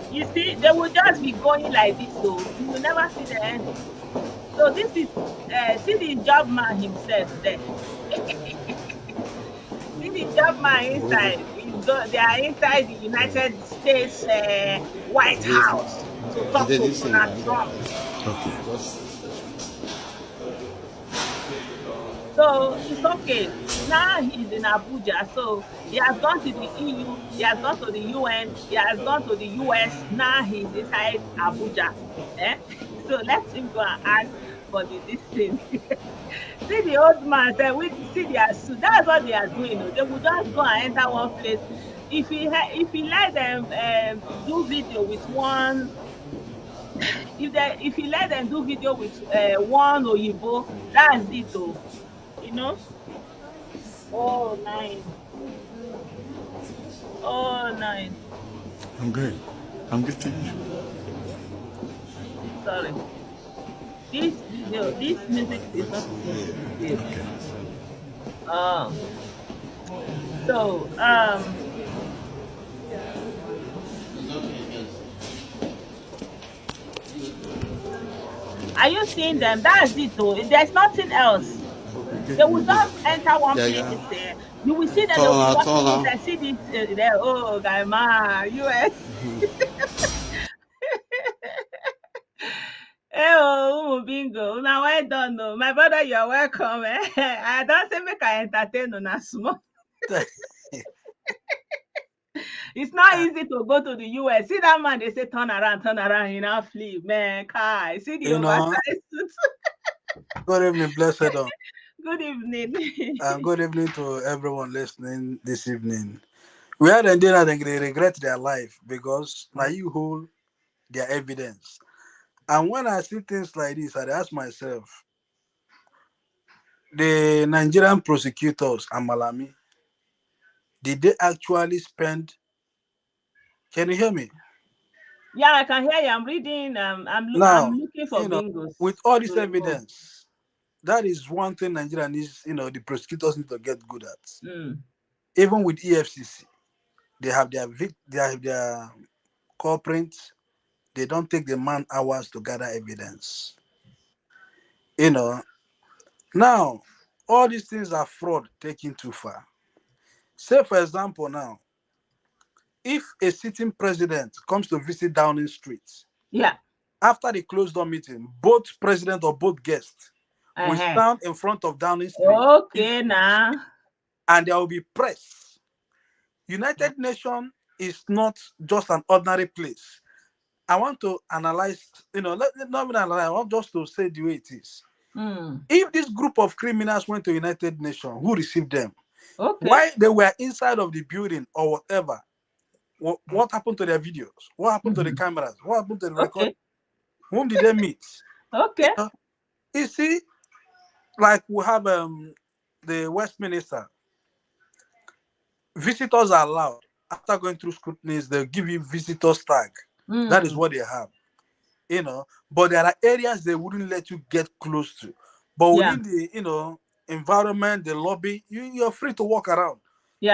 S1: You see, they will just be going like this, so you will never see the end. So this is see the job man himself there. See the job man inside. They are inside the United States White House to talk to Donald Trump.
S5: Okay.
S1: So it's okay. Now he's in Abuja. So he has gone to the EU, he has gone to the UN, he has gone to the US. Now he's inside Abuja. So let him go and ask for this thing. See the old man say, we see their suit. That's what they are doing. They will just go and enter one place. If he let them do video with one, if he let them do video with one Oyibo, that's it though. You know? Oh, 9. Oh, 9.
S5: I'm good. I'm good, thank you.
S1: Sorry. This video, this music is not good. So, are you seeing them? That's it though. There's nothing else. They will just enter one place there. You will see that they will be watching it and see this there. Oh, guy, man, US. Oh, bingo. Now I don't know. My brother, you're welcome. I don't say make I entertain on a small. It's not easy to go to the US. See that man, they say turn around, you know, flip, man. Kai. See the oversized suit.
S5: Good evening, Blessedom.
S1: Good evening.
S5: Good evening to everyone listening this evening. We had a dinner and they regret their life because now you hold their evidence. And when I see things like this, I ask myself, the Nigerian prosecutors and Malami, did they actually spend? Can you hear me?
S1: Yeah, I can hear you. I'm reading. I'm looking for bingos.
S5: With all this evidence, that is one thing Nigeria needs. The prosecutors need to get good at. Even with EFCC, they have their corporates. They don't take the man hours to gather evidence. Now all these things are fraud taken too far. Say, for example, now, if a sitting president comes to visit Downing Street, after the closed-door meeting, both president or both guests will stand in front of Downing Street.
S1: Okay, now.
S5: And there will be press. United Nations is not just an ordinary place. I want to analyze, not even analyze, I want just to say the way it is. If this group of criminals went to United Nations, who received them? Why they were inside of the building or whatever? What happened to their videos? What happened to the cameras? What happened to the record? Whom did they meet? You see, like we have the Westminster. Visitors are allowed. After going through scrutinies, they'll give you visitors tag. That is what they have. But there are areas they wouldn't let you get close to. But within the environment, the lobby, you're free to walk around.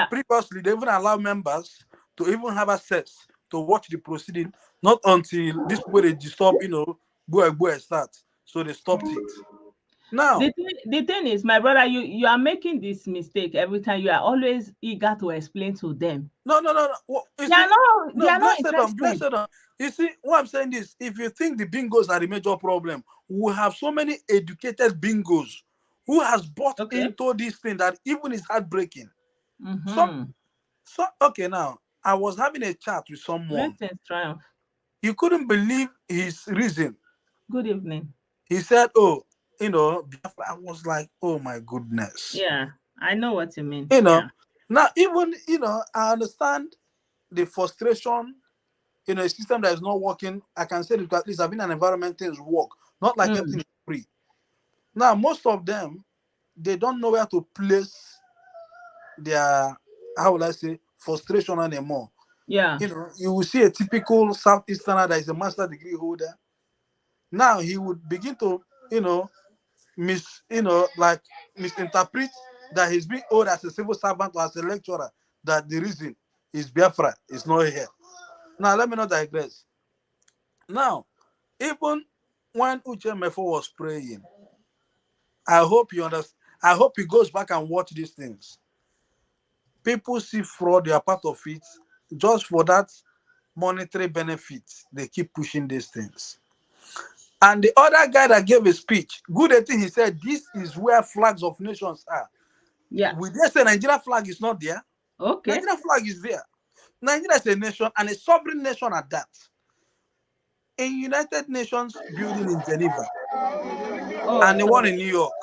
S5: Previously, they even allow members to even have access to watch the proceeding, not until this way they disturb, go start. So they stopped it. Now
S1: the thing is, my brother, you are making this mistake every time. You are always eager to explain to them.
S5: No. They are not interested. You see, what I'm saying is, if you think the bingos are the major problem, we have so many educated bingos who has bought into this thing that even is heartbreaking. So okay, now I was having a chat with someone.
S1: Triumph.
S5: You couldn't believe his reason.
S1: Good evening.
S5: He said, "Oh, you know, Biafra." I was like, "Oh my goodness."
S1: Yeah, I know what you mean.
S5: You know, now even I understand the frustration. You know, a system that is not working. I can say that at least having an environment things work, not like everything is free. Now, most of them, they don't know where to place their, how will I say, frustration anymore.
S1: Yeah.
S5: You know, you will see a typical Southeasterner that is a master degree holder. Now he would begin to, misinterpret that he's being owed as a civil servant or as a lecturer, that the reason is Biafra is not here. Now, let me not digress. Now, even when Uche Mefo was praying, I hope you understand. I hope he goes back and watch these things. People see fraud, they are part of it. Just for that monetary benefit, they keep pushing these things. And the other guy that gave a speech, good thing he said, this is where flags of nations are.
S1: Yeah.
S5: We just say Nigeria flag is not there.
S1: Okay.
S5: Nigeria flag is there. Nigeria is a nation and a sovereign nation at that. In United Nations building in Geneva and the one in New York.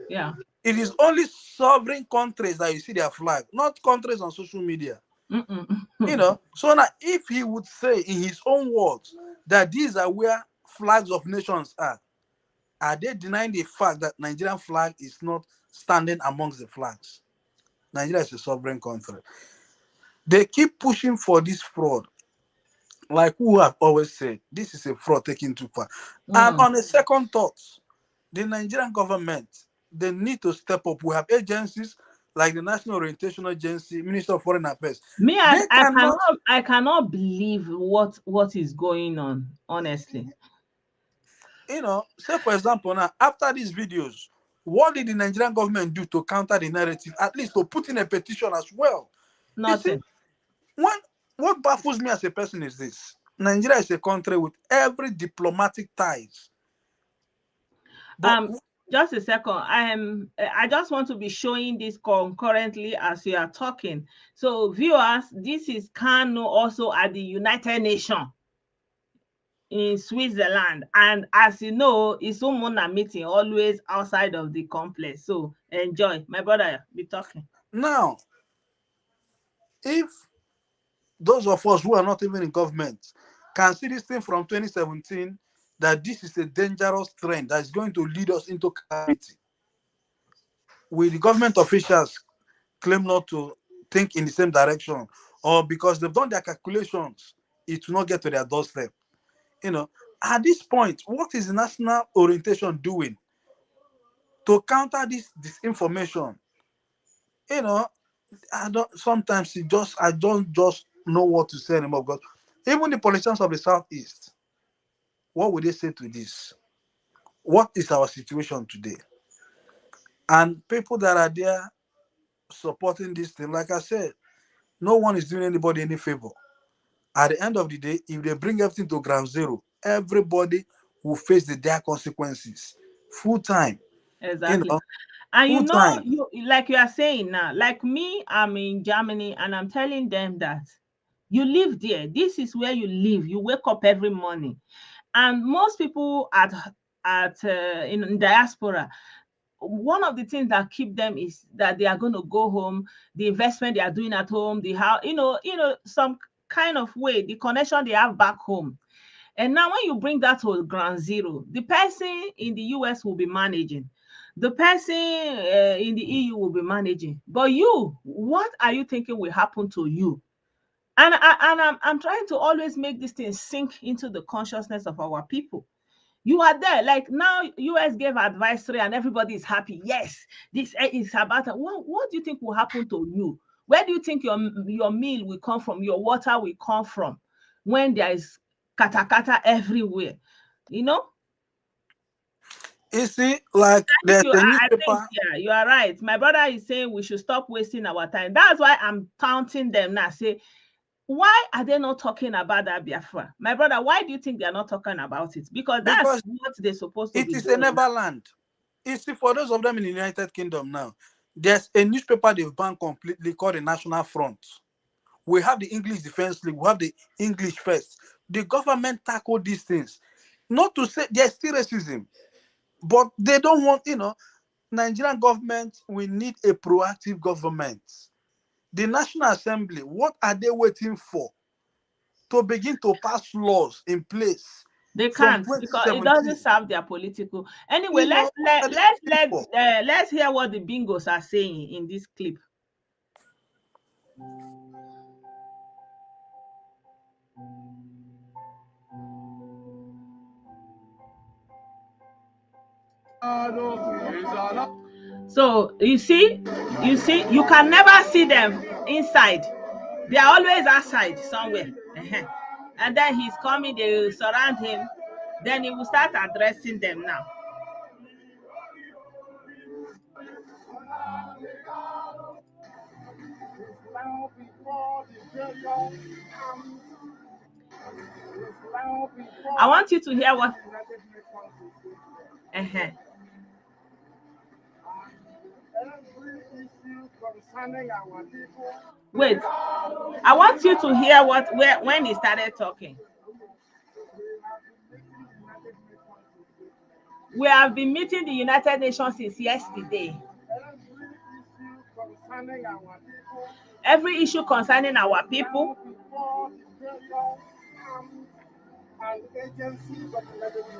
S1: Yeah.
S5: It is only sovereign countries that you see their flag, not countries on social media. So now if he would say in his own words that these are where flags of nations are they denying the fact that Nigerian flag is not standing amongst the flags? Nigeria is a sovereign country. They keep pushing for this fraud. Like who have always said, this is a fraud taken too far. And on a second thought, the Nigerian government, they need to step up. We have agencies like the National Orientation Agency, Minister of Foreign Affairs.
S1: I cannot believe what is going on, honestly.
S5: Say for example, now after these videos, what did the Nigerian government do to counter the narrative? At least to put in a petition as well.
S1: Nothing.
S5: What baffles me as a person is this: Nigeria is a country with every diplomatic ties.
S1: But just a second. I just want to be showing this concurrently as you are talking. So viewers, this is Kanu also at the United Nations in Switzerland, and as you know, it's Umuna meeting always outside of the complex. So enjoy. My brother, be talking.
S5: Now, if those of us who are not even in government can see this thing from 2017, that this is a dangerous trend that is going to lead us into calamity, will the government officials claim not to think in the same direction, or because they've done their calculations, it will not get to their doorstep? At this point, what is the national orientation doing to counter this disinformation? I don't just know what to say anymore, because even the politicians of the Southeast, what would they say to this? What is our situation today? And people that are there supporting this thing, like I said, no one is doing anybody any favor. At the end of the day, if they bring everything to ground zero, everybody will face the dire consequences full time.
S1: Exactly. And like you are saying now, like me, I'm in Germany and I'm telling them that you live there. This is where you live. You wake up every morning. And most people in diaspora, one of the things that keep them is that they are going to go home, the investment they are doing at home, the how, some kind of way, the connection they have back home. And now when you bring that to ground zero, the person in the US will be managing. The person in the EU will be managing. But you, what are you thinking will happen to you? And I'm trying to always make this thing sink into the consciousness of our people. You are there, like now US gave advisory and everybody is happy. Yes, this is about what do you think will happen to you? Where do you think your meal will come from? Your water will come from when there is katakata everywhere?
S5: You see, like there's a newspaper.
S1: You are right. My brother is saying we should stop wasting our time. That's why I'm taunting them now. Say, why are they not talking about that Biafra? My brother, why do you think they're not talking about it? Because that's what they're supposed to be doing.
S5: It is a Neverland. You see, for those of them in the United Kingdom now, there's a newspaper they've banned completely called the National Front. We have the English Defense League, we have the English First. The government tackled these things. Not to say there's still racism, but they don't want, Nigerian government, we need a proactive government. The National Assembly, what are they waiting for to begin to pass laws in place?
S1: They can't, because it doesn't serve their political. Anyway, let's hear what the bingos are saying in this clip. So you see, you can never see them inside. They are always outside somewhere. And then he's coming, they will surround him. Then he will start addressing them now. I want you to hear what. Wait, I want you to hear when he started talking. We have been meeting the United Nations since yesterday. Every issue concerning our people.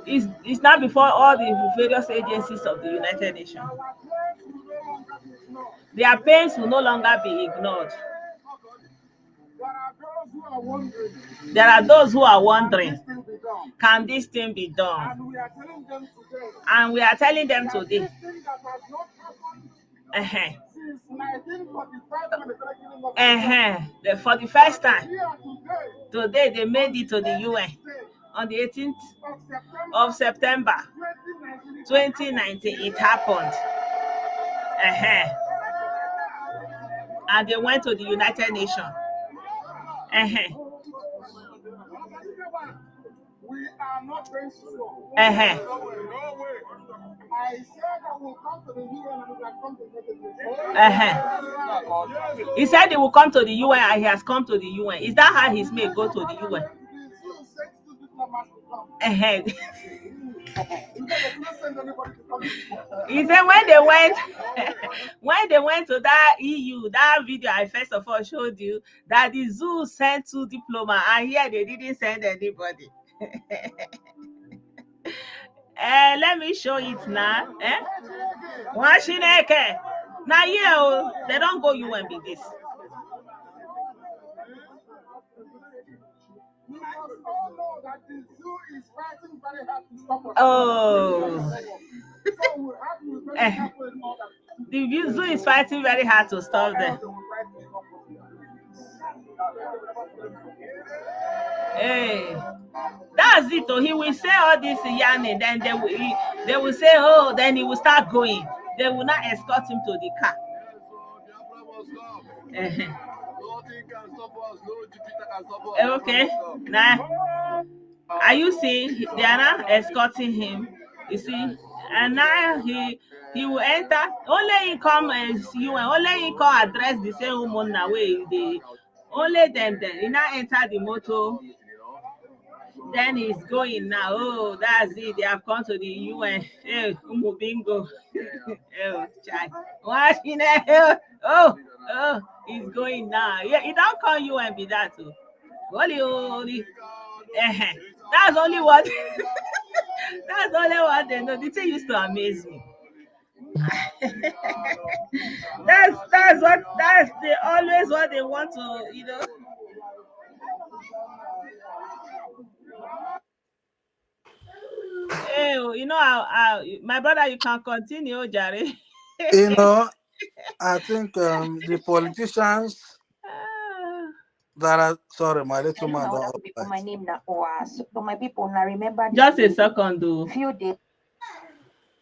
S1: Is now before all the various agencies of the United Nations. Their pains will no longer be ignored. There are those who are wondering, can this thing be done? And we are telling them today. For the first time, today they made it to the UN on the 18th of September 2019. It happened. And they went to the United Nations.
S2: We are not going slow.
S1: I
S2: said that we'll come to the UN and we have come to the
S1: He said he will come to the UN and he has come to the UN. Is that how his mate go to the UN? He said when they went to that EU, that video I first of all showed you, that the zoo sent 2 diplomats and here they didn't send anybody. Let me show it now. Now yeah, they don't go UN with this. Oh. The zoo is fighting very hard to stop them. Hey, that's it. Oh, he will say all this yarning, then they will say, oh, then he will start going. They will not escort him to the car. Okay, now are you seeing? They are now escorting him. You see, and now he will enter. Only he come and see you, and only he come address the same woman now. They only them. Then he now enter the motor. Then he's going now. Oh, that's it. They have come to the UN. Hey, bingo. Oh, child. Watching it. Oh, he's going now. Yeah, he don't call UN be that too. Holy. That's only what. That's only what they know. The thing used to amaze me. that's always what they want to, Hey, my brother, you can continue, Jerry.
S5: I think the politicians that are sorry, my little man.
S9: My name my people now remember.
S1: Just a second, though.
S9: Few days.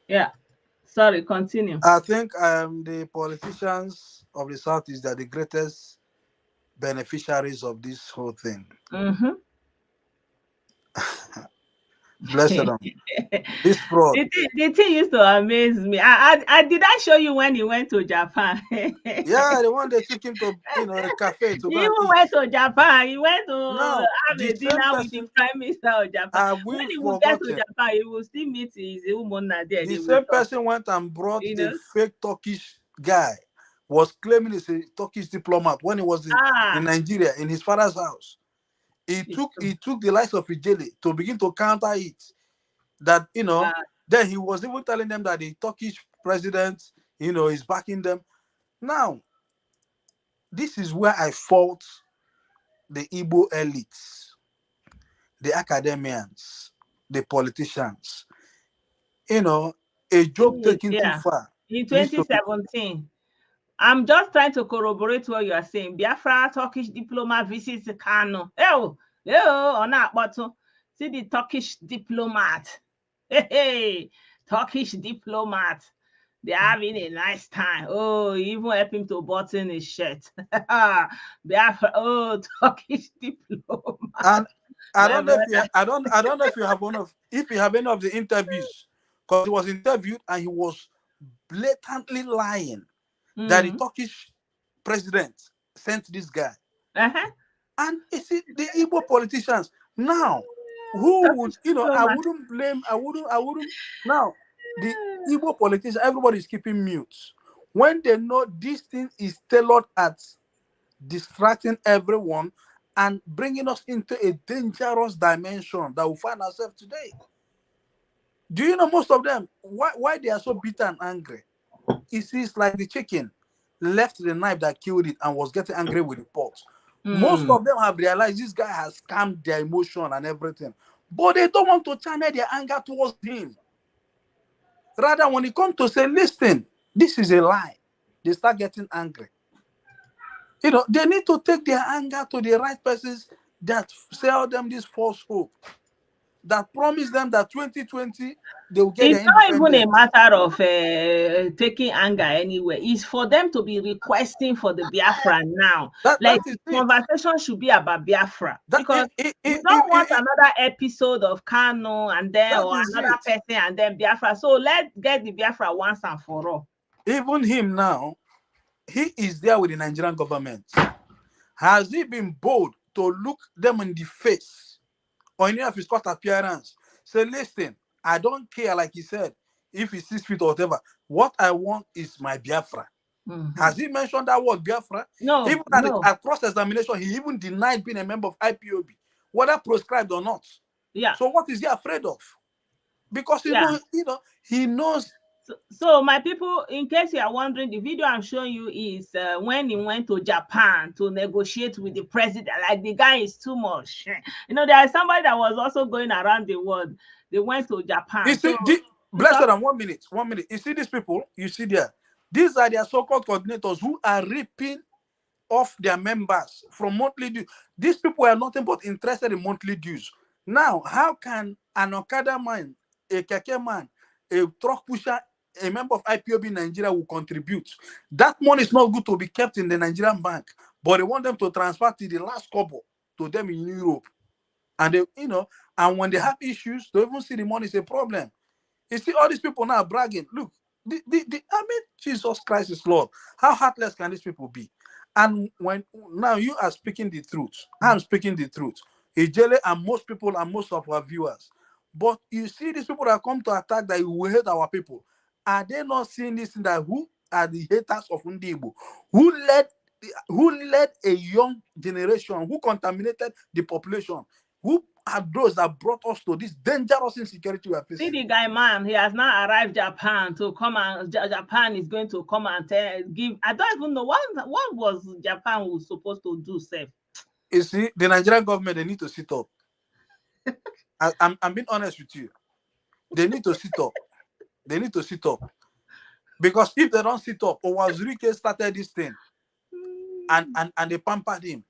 S1: Yeah. Sorry, continue.
S5: I think the politicians of the Southeast are the greatest beneficiaries of this whole thing. Blessedom. This fraud.
S1: The thing used to amaze me. I did I show you when he went to Japan?
S5: Yeah, the one they took him to a cafe to
S1: He
S5: go
S1: even
S5: and eat.
S1: went to Japan. He went to
S5: Now
S1: have
S5: the
S1: a
S5: same
S1: dinner with the
S5: person,
S1: Prime Minister of Japan.
S5: have
S1: When
S5: we
S1: he will get to
S5: forgotten?
S1: Japan, he will still meet his woman there.
S5: The
S1: They will
S5: same
S1: talk.
S5: person went and brought
S1: You
S5: a
S1: know?
S5: fake Turkish guy, was claiming he's a Turkish diplomat when he was in Nigeria in his father's house. He took the likes of Ijele to begin to counter it. That then he was even telling them that the Turkish president, is backing them. Now, this is where I fault the Igbo elites, the academians, the politicians. A joke taken too far.
S1: In 2017, I'm just trying to corroborate what you are saying. Biafra Turkish diplomat visits Kanu. On that bottom. See the Turkish diplomat. Hey, Turkish diplomat. They're having a nice time. Oh, you even help him to button his shirt. Biafra, Turkish diplomat.
S5: And I don't know if you have any of the interviews, because he was interviewed and he was blatantly lying that the Turkish president sent this guy. And you see the Igbo politicians now, who would I wouldn't blame. Now the Igbo politicians, everybody is keeping mute when they know this thing is tailored at distracting everyone and bringing us into a dangerous dimension that we find ourselves today. Do you know most of them why they are so bitter and angry? It's like the chicken left the knife that killed it and was getting angry with the pot. Most of them have realized this guy has calmed their emotion and everything, but they don't want to channel their anger towards him. Rather, when it comes to say, listen, this is a lie, they start getting angry. They need to take their anger to the right persons that sell them this false hope, that promise them that 2020 they will get their independence.
S1: It's not even a matter of taking anger anywhere. It's for them to be requesting for the Biafra now. The conversation should be about Biafra. Because we don't want another episode of Kanu and then or another person and then Biafra. So let's get the Biafra once and for all.
S5: Even him now, he is there with the Nigerian government. Has he been bold to look them in the face or any of his court appearance? Say, listen, I don't care, like he said, if he's 6 feet or whatever. What I want is my Biafra. Has he mentioned that word Biafra?
S1: No.
S5: Even at cross-examination, he even denied being a member of IPOB, whether prescribed or not.
S1: Yeah.
S5: So what is he afraid of? Because he knows.
S1: So my people, in case you are wondering, the video I'm showing you is when he went to Japan to negotiate with the president. Like, the guy is too much. There is somebody that was also going around the world. They went to Japan.
S5: You see, Blessedom, 1 minute. You see these people, you see there. These are their so-called coordinators who are ripping off their members from monthly dues. These people are nothing but interested in monthly dues. Now, how can an Okada man, a Keke man, a truck pusher, a member of IPOB in Nigeria will contribute? That money is not good to be kept in the Nigerian bank, but they want them to transfer to the last kobo to them in Europe. And they, and when they have issues, they even see the money is a problem. You see all these people now bragging. Look, Jesus Christ is Lord. How heartless can these people be? And when now you are speaking the truth, I'm speaking the truth. Ijele and most people and most of our viewers. But you see these people that come to attack that we hate our people. Are they not seeing this thing that who are the haters of Ndibo? Who led a young generation, who contaminated the population, who are those that brought us to this dangerous insecurity we are facing?
S1: See the guy, man, he has now arrived Japan to come, and Japan is going to come and give. I don't even know what was Japan was supposed to do, safe.
S5: You see, the Nigerian government, they need to sit up. I'm being honest with you. They need to sit up. They need to sit up. Because if they don't sit up, Owazurike started this thing and they pampered him.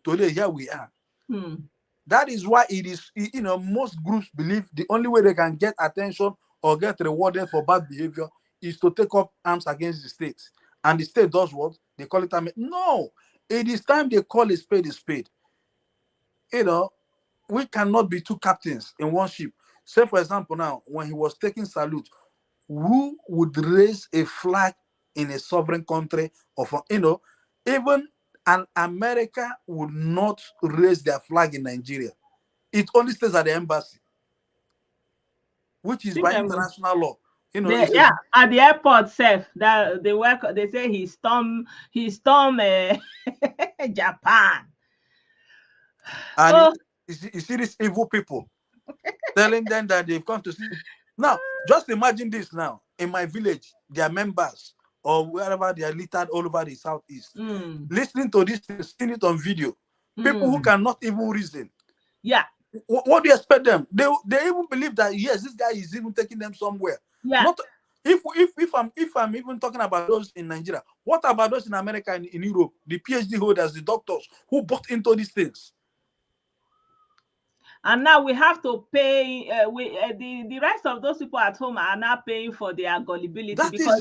S5: Today, here we are. That is why it is, most groups believe the only way they can get attention or get rewarded for bad behavior is to take up arms against the state. And the state does what? They call it no. It is time they call a spade a spade. We cannot be two captains in one ship. Say, for example, now, when he was taking salute, who would raise a flag in a sovereign country of, even an America would not raise their flag in Nigeria. It only stays at the embassy, which is by international law.
S1: At the airport, Seth, that they say he stormed Japan.
S5: And you see these evil people telling them that they've come to see. Now, just imagine this now. In my village, their members or wherever they are littered all over the southeast, listening to this, seeing it on video. People who cannot even reason.
S1: Yeah.
S5: What do you expect them? They even believe that yes, this guy is even taking them somewhere.
S1: Yeah.
S5: Not if I'm even talking about those in Nigeria. What about those in America and in Europe? The PhD holders, the doctors who bought into these things.
S1: And now we have to pay. The rest of those people at home are now paying for their gullibility because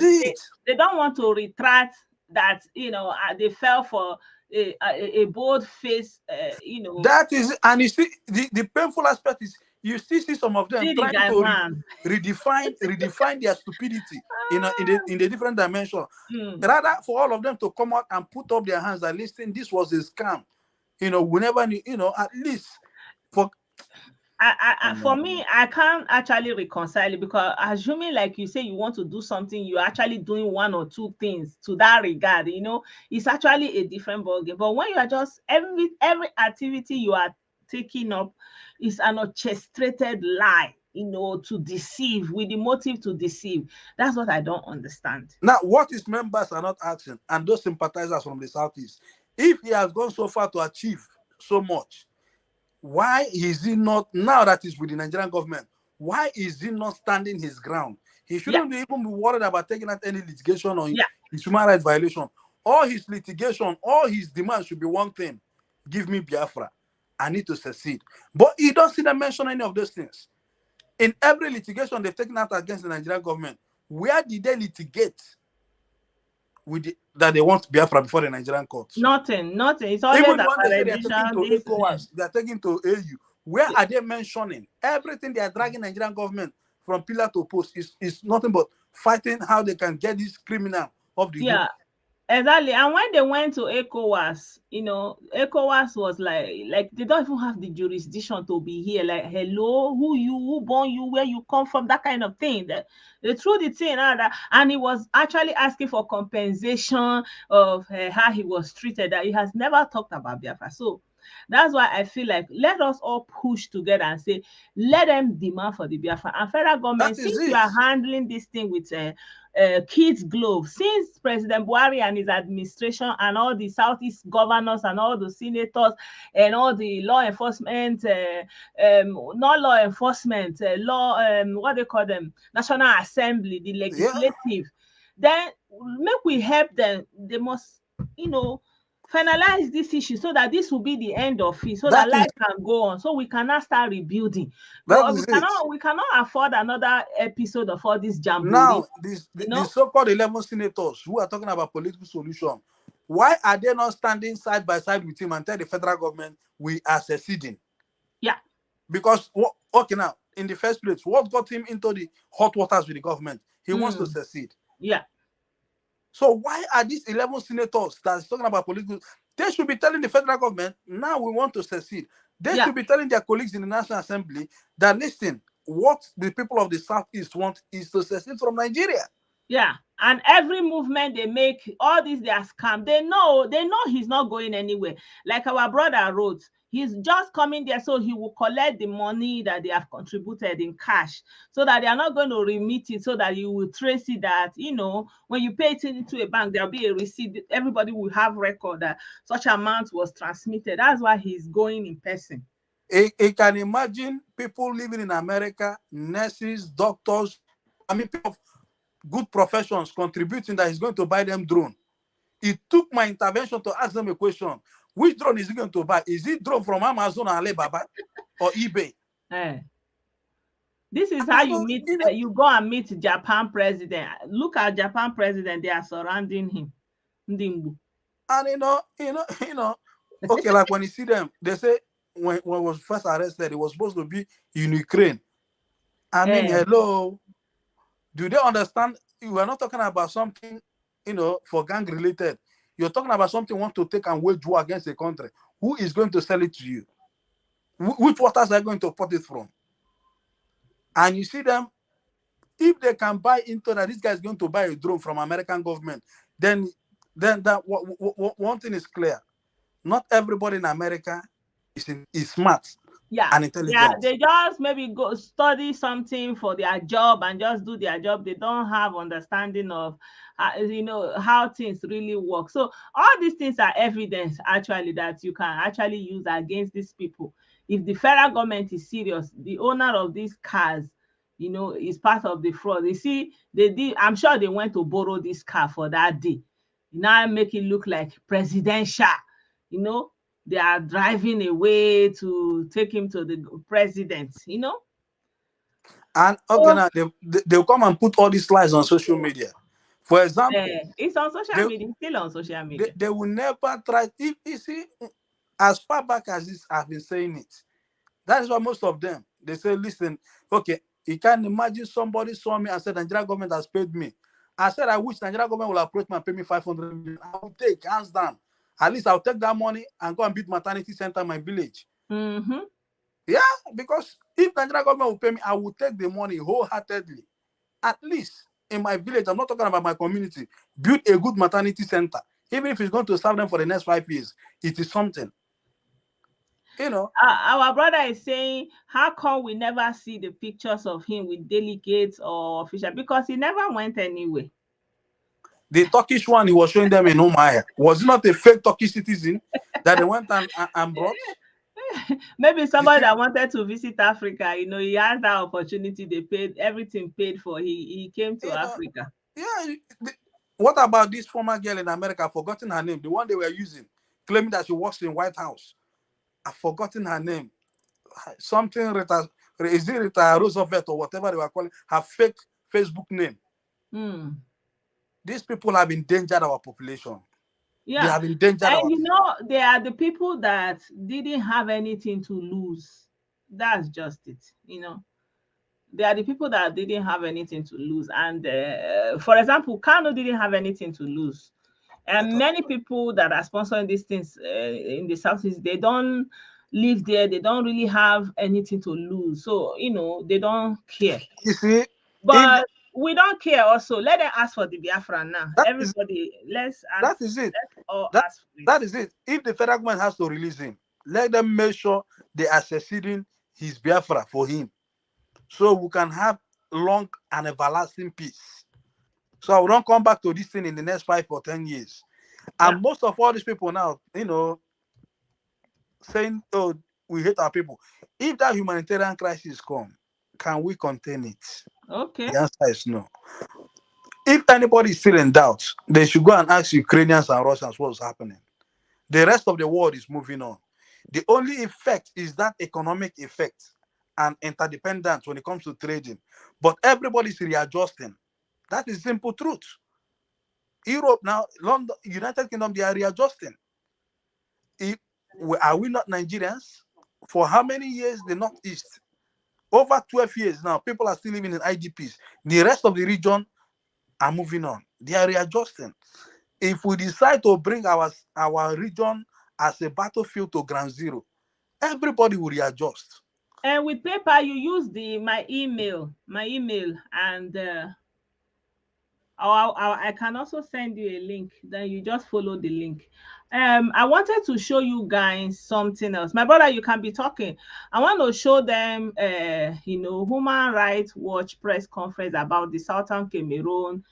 S1: they don't want to retract that. They fell for a bold face.
S5: That is, and you see the painful aspect is you still see some of them trying to redefine their stupidity in the different dimension. Rather for all of them to come out and put up their hands and listen, this was a scam. Whenever at least for.
S1: For me, I can't actually reconcile it because assuming, like you say, you want to do something, you're actually doing one or two things to that regard, it's actually a different ballgame. But when you are just every activity you are taking up is an orchestrated lie, to deceive, with the motive to deceive. That's what I don't understand.
S5: Now, what his members are not asking, and those sympathizers from the southeast, if he has gone so far to achieve so much, why is he not, now that he's with the Nigerian government, why is he not standing his ground? He shouldn't even be worried about taking out any litigation on his human rights violation. All his litigation, all his demands should be one thing: give me Biafra. I need to succeed. But he don't see them mention any of those things. In every litigation they've taken out against the Nigerian government, where did they litigate that they want Biafra before the Nigerian courts?
S1: Nothing. It's always
S5: even when they say they're taking to ECOWAS, they're taking to AU. Where are they mentioning? Everything they are dragging Nigerian government from pillar to post is nothing but fighting how they can get this criminal off the hook.
S1: Exactly. And when they went to ECOWAS, ECOWAS was like they don't even have the jurisdiction to be here. Like, hello, who born you, where you come from, that kind of thing. They threw the thing out there, and he was actually asking for compensation of how he was treated. That he has never talked about Biafra. So that's why I feel like let us all push together and say, let them demand for the Biafra. And federal government, since you are handling this thing with kids' glove, since President Buhari and his administration and all the Southeast governors and all the senators and all the law enforcement, not law enforcement, what they call them, National Assembly, the legislative, then make we help them. They must, finalize this issue so that this will be the end of it, so that life can go on, so we cannot start rebuilding. We cannot afford another episode of all this jamboree.
S5: Now, the so-called 11 senators who are talking about political solution, why are they not standing side by side with him and tell the federal government we are seceding?
S1: Yeah.
S5: Because, now, in the first place, what got him into the hot waters with the government? He wants to secede.
S1: Yeah.
S5: So why are these 11 senators that's talking about political? They should be telling the federal government, now we want to secede. They should be telling their colleagues in the National Assembly that, listen, what the people of the Southeast want is to secede from Nigeria.
S1: Yeah, and every movement they make, all these they are scam. They know he's not going anywhere. Like our brother wrote, he's just coming there so he will collect the money that they have contributed in cash, so that they are not going to remit it, so that you will trace it, that when you pay it into a bank, there'll be a receipt. Everybody will have record that such amount was transmitted. That's why he's going in person.
S5: I can imagine people living in America, nurses, doctors, people of good professions contributing that he's going to buy them drone. It took my intervention to ask them a question: which drone is he going to buy? Is it drone from Amazon or Alibaba or eBay?
S1: This is how you meet. You go and meet Japan president. Look at Japan president; they are surrounding him.
S5: And okay, like when you see them, they say when he was first arrested, it was supposed to be in Ukraine. I mean, hello. Do they understand? You are not talking about something, for gang related. You're talking about something you want to take and wage war against a country. Who is going to sell it to you? Which waters are going to put it from? And you see them, if they can buy into that, this guy is going to buy a drone from American government, then that one thing is clear. Not everybody in America is smart and intelligent.
S1: They just maybe go study something for their job and just do their job. They don't have understanding of how things really work. So all these things are evidence actually that you can actually use against these people. If the federal government is serious, the owner of these cars, is part of the fraud. You see, they did. I'm sure they went to borrow this car for that day. Now make it look like presidential. They are driving away to take him to the president.
S5: And okay, now they'll come and put all these lies on social media. For example,
S1: it's on social media, still on social media.
S5: They will never try. If you see, as far back as this, I've been saying it. That is why most of them, they say, listen, okay, you can imagine somebody saw me and said, Nigeria government has paid me. I said, I wish Nigeria government will approach me and pay me 500 million. I will take, hands down. At least I'll take that money and go and build maternity center in my village.
S1: Mm-hmm.
S5: Yeah, because if Nigeria government will pay me, I will take the money wholeheartedly. At least in my village, I'm not talking about my community, build a good maternity center. Even if it's going to serve them for the next 5 years, it is something.
S1: Our brother is saying, how come we never see the pictures of him with delegates or officials? Because he never went anywhere.
S5: The Turkish one he was showing them in Umaya was not a fake Turkish citizen that they went and brought.
S1: Maybe somebody that wanted to visit Africa, he has that opportunity. They paid everything paid for. He came to Africa.
S5: Yeah. What about this former girl in America? I've forgotten her name. The one they were using, claiming that she works in White House. I've forgotten her name. Something is it Rita Roosevelt or whatever they were calling her fake Facebook name. These people have endangered our population.
S1: Yeah,
S5: they have endangered our
S1: they are the people that didn't have anything to lose. That's just it. They are the people that didn't have anything to lose. And for example, Kanu didn't have anything to lose. And many people that are sponsoring these things in the Southeast, they don't live there. They don't really have anything to lose. So, they don't care.
S5: You see?
S1: But we don't care also. Let them ask for the Biafra now. Everybody, let's ask.
S5: That is it.
S1: Ask for it.
S5: That is it. If the federal government has to release him, let them make sure they are succeeding his Biafra for him. So we can have long and everlasting peace. So I will not come back to this thing in the next 5 or 10 years. And most of all these people now, saying, oh, we hate our people. If that humanitarian crisis comes, can we contain it?
S1: Okay.
S5: The answer is no. If anybody is still in doubt, they should go and ask Ukrainians and Russians what's happening. The rest of the world is moving on. The only effect is that economic effect and interdependence when it comes to trading. But everybody is readjusting. That is simple truth. Europe now, London, United Kingdom, they are readjusting. Are we not Nigerians? For how many years the Northeast? Over 12 years now, people are still living in IDPs. The rest of the region are moving on. They are readjusting. If we decide to bring our region as a battlefield to ground zero, everybody will readjust.
S1: And with paper, you use my email, and I can also send you a link. Then you just follow the link. I wanted to show you guys something else. My brother, you can be talking. I want to show them, Human Rights Watch press conference about the Southern Cameroon,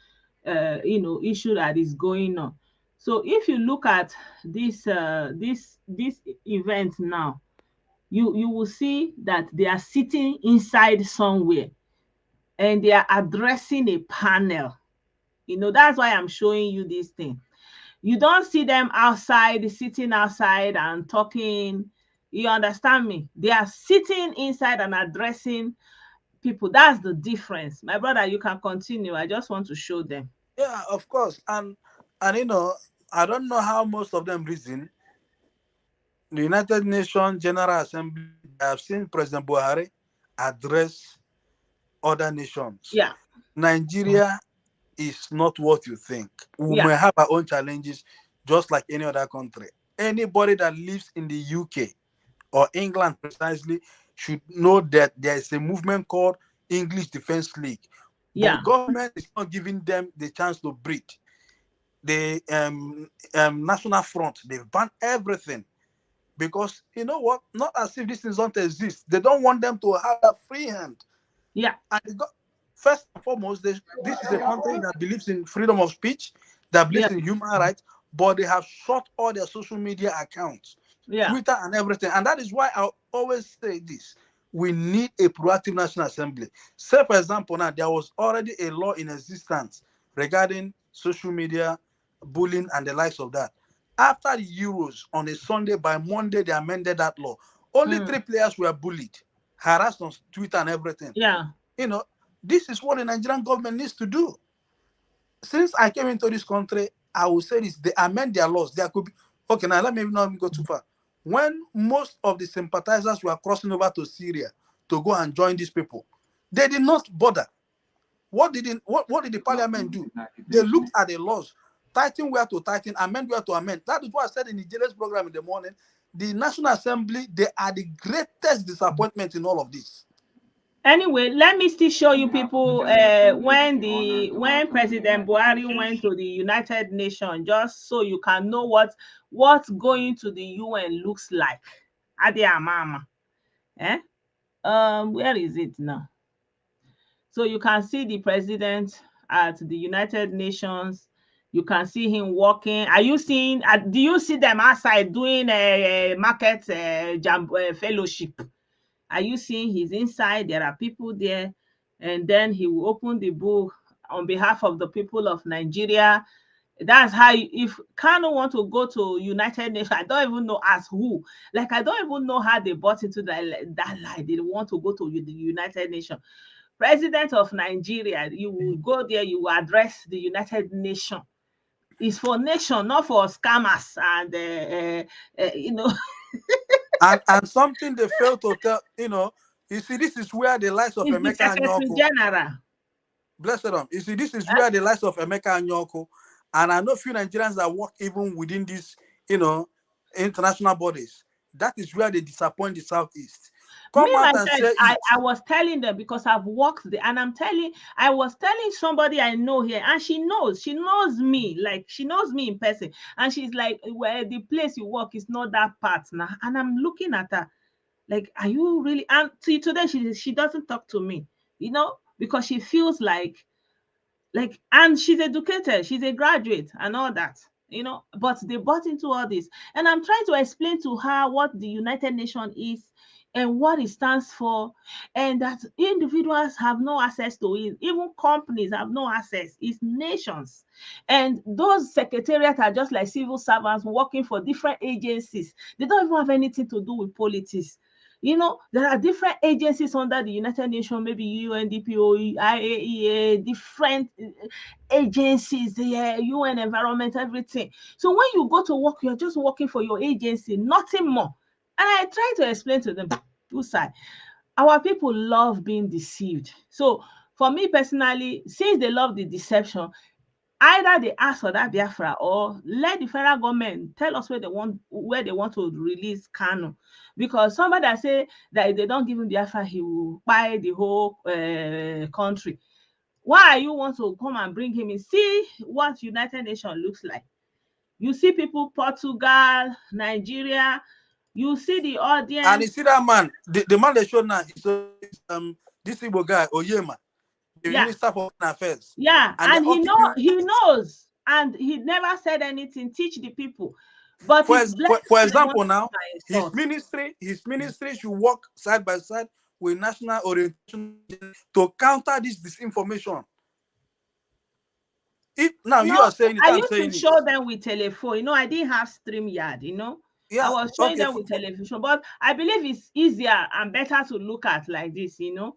S1: issue that is going on. So if you look at this event now, you will see that they are sitting inside somewhere and they are addressing a panel. That's why I'm showing you this thing. You don't see them outside, sitting outside and talking. You understand me? They are sitting inside and addressing people. That's the difference. My brother, you can continue. I just want to show them.
S5: Yeah, of course. And I don't know how most of them reason. The United Nations General Assembly, I have seen President Buhari address other nations.
S1: Yeah.
S5: Nigeria is not what you think. We may have our own challenges, just like any other country. Anybody that lives in the UK or England precisely should know that there is a movement called English Defense League. But government is not giving them the chance to breathe. The National Front, they've banned everything. Because you know what? Not as if these things don't exist. They don't want them to have a free hand.
S1: Yeah.
S5: And first and foremost, this is a country that believes in freedom of speech, that believes in human rights, but they have shut all their social media accounts, Twitter and everything. And that is why I always say this. We need a proactive National Assembly. Say, for example, now there was already a law in existence regarding social media, bullying, and the likes of that. After the Euros on a Sunday, by Monday, they amended that law. Only 3 players were bullied, harassed on Twitter and everything.
S1: Yeah.
S5: You know, this is what the Nigerian government needs to do. Since I came into this country, I will say this, they amend their laws. There could be, okay, now let me not go too far. When most of the sympathizers were crossing over to Syria to go and join these people, they did not bother. What did the parliament do? They looked at the laws, tighten where to tighten, amend where to amend. That is what I said in the JLS program in the morning. The National Assembly, they are the greatest disappointment in all of this.
S1: Anyway, let me still show you people when President Buhari went to the United Nations, just so you can know what going to the UN looks like. Adia mama. Where is it now? So you can see the president at the United Nations. You can see him walking. Are you seeing? Do you see them outside doing a market fellowship? Are you seeing he's inside? There are people there, and then he will open the book on behalf of the people of Nigeria. That's how, if Kanu want to go to United Nations, I don't even know as who. Like, I don't even know how they bought into that lie. They want to go to the United Nations. President of Nigeria, you will go there, you will address the United Nations. It's for nation, not for scammers and you know.
S5: and something they fail to tell, you know, you see, this is where the likes of Emeka and
S1: Yoko.
S5: Blessedom. You see, this is where the likes of Emeka and Yoko, and I know few Nigerians that work even within these, you know, international bodies. That is where they disappoint the Southeast.
S1: Me myself, I was telling them, because I've worked there, and I was telling somebody I know here, and she knows me, like she knows me in person, and she's like, well, the place you work is not that part now. And I'm looking at her like, are you really? And see, today she doesn't talk to me, you know, because she feels like, and she's educated, she's a graduate and all that, you know, but they bought into all this. And I'm trying to explain to her what the United Nations is and what it stands for, and that individuals have no access to it. Even companies have no access. It's nations. And those secretariats are just like civil servants working for different agencies. They don't even have anything to do with politics. You know, there are different agencies under the United Nations, maybe UNDP, IAEA, different agencies, the UN Environment, everything. So when you go to work, you're just working for your agency, nothing more. And I try to explain to them, our people love being deceived. So for me personally, since they love the deception, either they ask for that Biafra, or let the federal government tell us where they want to release Kanu. Because somebody that say that if they don't give him Biafra, he will buy the whole country. Why you want to come and bring him in? See what United Nations looks like. You see people, Portugal, Nigeria. You see the audience.
S5: And you see that man, the man they showed now is this Igbo guy, Oyema, the Minister for Foreign Affairs.
S1: Yeah, and he knows, and he never said anything, teach the people. But
S5: for example, now his ministry should work side by side with national orientation to counter this disinformation. You are saying it,
S1: I used to show them with telephone. You know, I didn't have StreamYard, you know. Yeah, I was showing them with television, but I believe it's easier and better to look at like this, you know.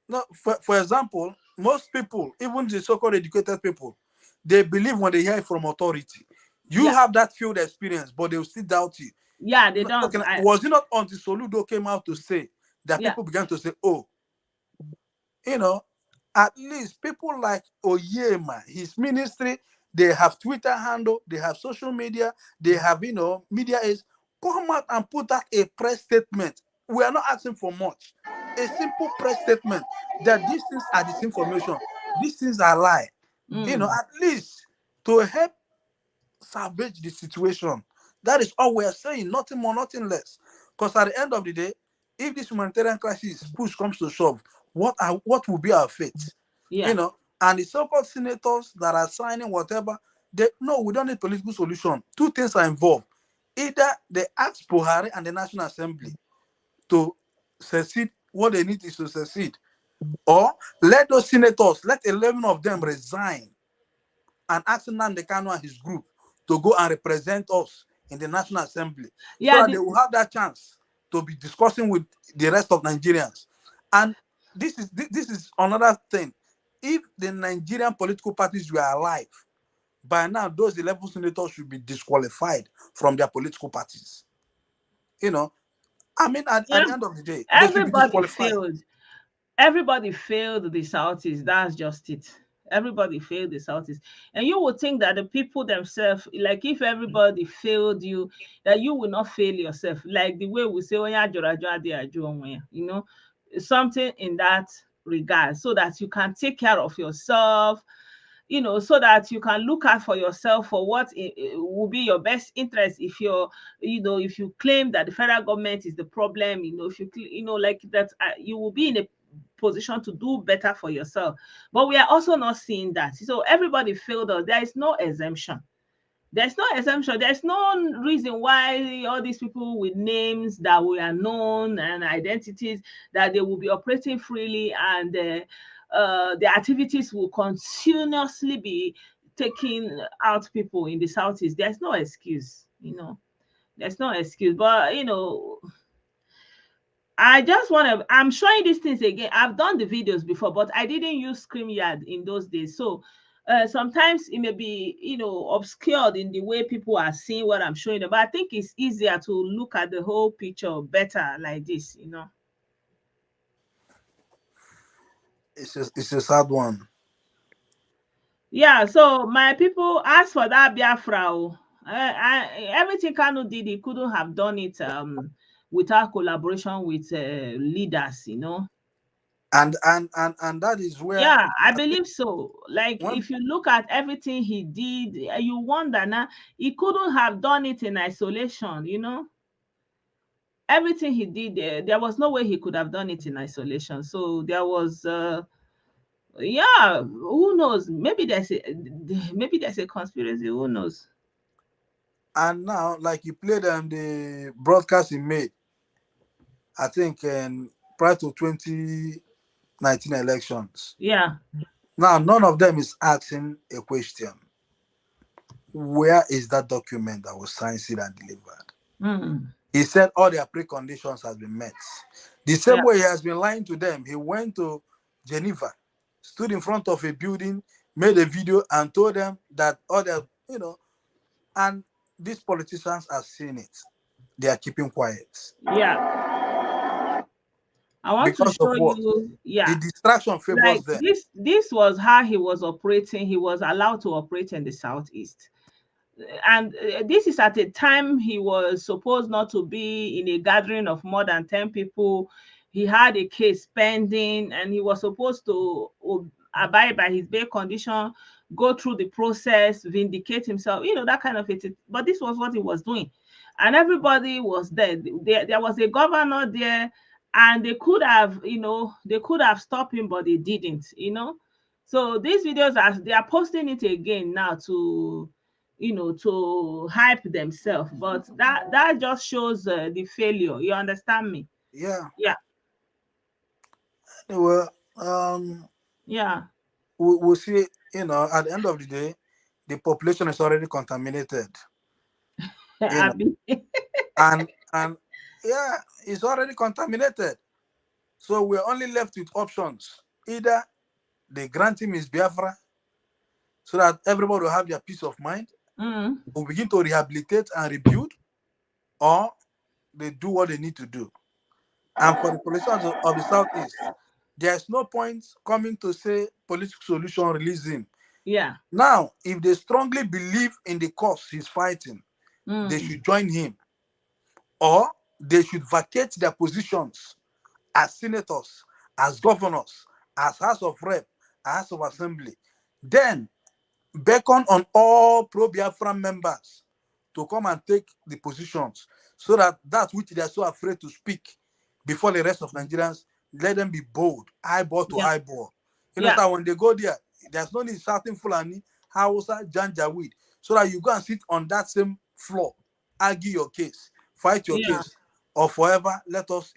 S5: No, for example, most people, even the so-called educated people, they believe when they hear from authority. You have that field experience, but they will still doubt you.
S1: Yeah, they don't.
S5: Was it not until Soludo came out to say that people began to say, oh, you know, at least people like Oyema, his ministry, they have Twitter handle, they have social media, they have, media is come out and put out a press statement. We are not asking for much. A simple press statement that these things are disinformation, these things are lie. At least to help salvage the situation. That is all we are saying, nothing more, nothing less. Because at the end of the day, if this humanitarian crisis push comes to shove, what will be our fate?
S1: Yeah.
S5: And the so-called senators that are signing whatever, we don't need political solution. Two things are involved. Either they ask Buhari and the National Assembly to succeed, what they need is to succeed, or let those senators, let 11 of them resign and ask Nnamdi Kanu and his group to go and represent us in the National Assembly, so that they will have that chance to be discussing with the rest of Nigerians. And this is another thing. If the Nigerian political parties were alive, by now those 11 senators should be disqualified from their political parties. At the end of the day, they should be disqualified.
S1: Everybody failed the Southeast. That's just it. Everybody failed the Southeast. And you would think that the people themselves, like if everybody failed you, that you will not fail yourself. Like the way we say, something in that regard, so that you can take care of yourself, so that you can look out for yourself for what will be your best interest. If if you claim that the federal government is the problem, if you, like that, you will be in a position to do better for yourself. But we are also not seeing that. So everybody failed us. There is no exemption. There's no exemption. There's no reason why all these people with names that we are known and identities, that they will be operating freely, and the activities will continuously be taking out people in the Southeast. There's no excuse, There's no excuse. But I just I'm showing these things again. I've done the videos before, but I didn't use StreamYard in those days. So sometimes it may be, obscured in the way people are seeing what I'm showing them. But I think it's easier to look at the whole picture better like this,
S5: It's a sad one.
S1: Yeah, so my people, as for that Biafra, everything Kanu did, he couldn't have done it without collaboration with leaders,
S5: And that is where,
S1: yeah, I believe so. Like if you look at everything he did, you wonder now, he couldn't have done it in isolation, Everything he did, there was no way he could have done it in isolation. So there was yeah, who knows? Maybe there's a conspiracy, who knows?
S5: And now, like you played the broadcast he made, I think prior to 2019 elections.
S1: Yeah.
S5: Now, none of them is asking a question. Where is that document that was signed, sealed, and delivered? He said all their preconditions has been met. The same way he has been lying to them. He went to Geneva, stood in front of a building, made a video, and told them that all their, and these politicians are seeing it. They are keeping quiet.
S1: Yeah. I want
S5: because
S1: to show you,
S5: the distraction favors them.
S1: This was how he was operating. He was allowed to operate in the Southeast. And this is at a time he was supposed not to be in a gathering of more than 10 people. He had a case pending, and he was supposed to abide by his bail condition, go through the process, vindicate himself, that kind of it. But this was what he was doing. And everybody was there. There was a governor there, and they could have, stopped him, but they didn't, So these videos, they are posting it again now to to hype themselves, but that just shows the failure. You understand me?
S5: Yeah.
S1: Yeah.
S5: Yeah. We'll see. At the end of the day, the population is already contaminated. and yeah, it's already contaminated. So we're only left with options. Either they grant him his Biafra, so that everybody will have their peace of mind, will begin to rehabilitate and rebuild, or they do what they need to do. And for the politicians of the Southeast, there's no point coming to say political solution, release him.
S1: Yeah.
S5: Now, if they strongly believe in the cause he's fighting, they should join him, or they should vacate their positions as senators, as governors, as House of Rep, as House of Assembly. Then beckon on all pro-Biafra members to come and take the positions, so that which they are so afraid to speak before the rest of Nigerians, let them be bold, eyeball to eyeball. You know that when they go there, there's no need shouting Fulani, Hausa, Janjaweed, so that you go and sit on that same floor, argue your case, fight your case, or forever. Let us,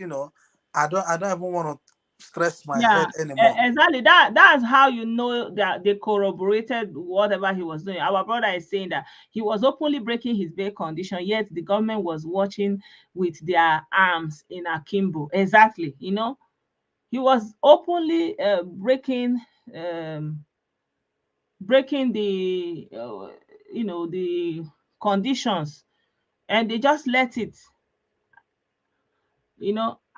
S5: I don't even want to stress my head anymore.
S1: Exactly. That's how you know that they corroborated whatever he was doing. Our brother is saying that he was openly breaking his bail condition, yet the government was watching with their arms in akimbo. Exactly. He was openly breaking the the conditions, and they just let it.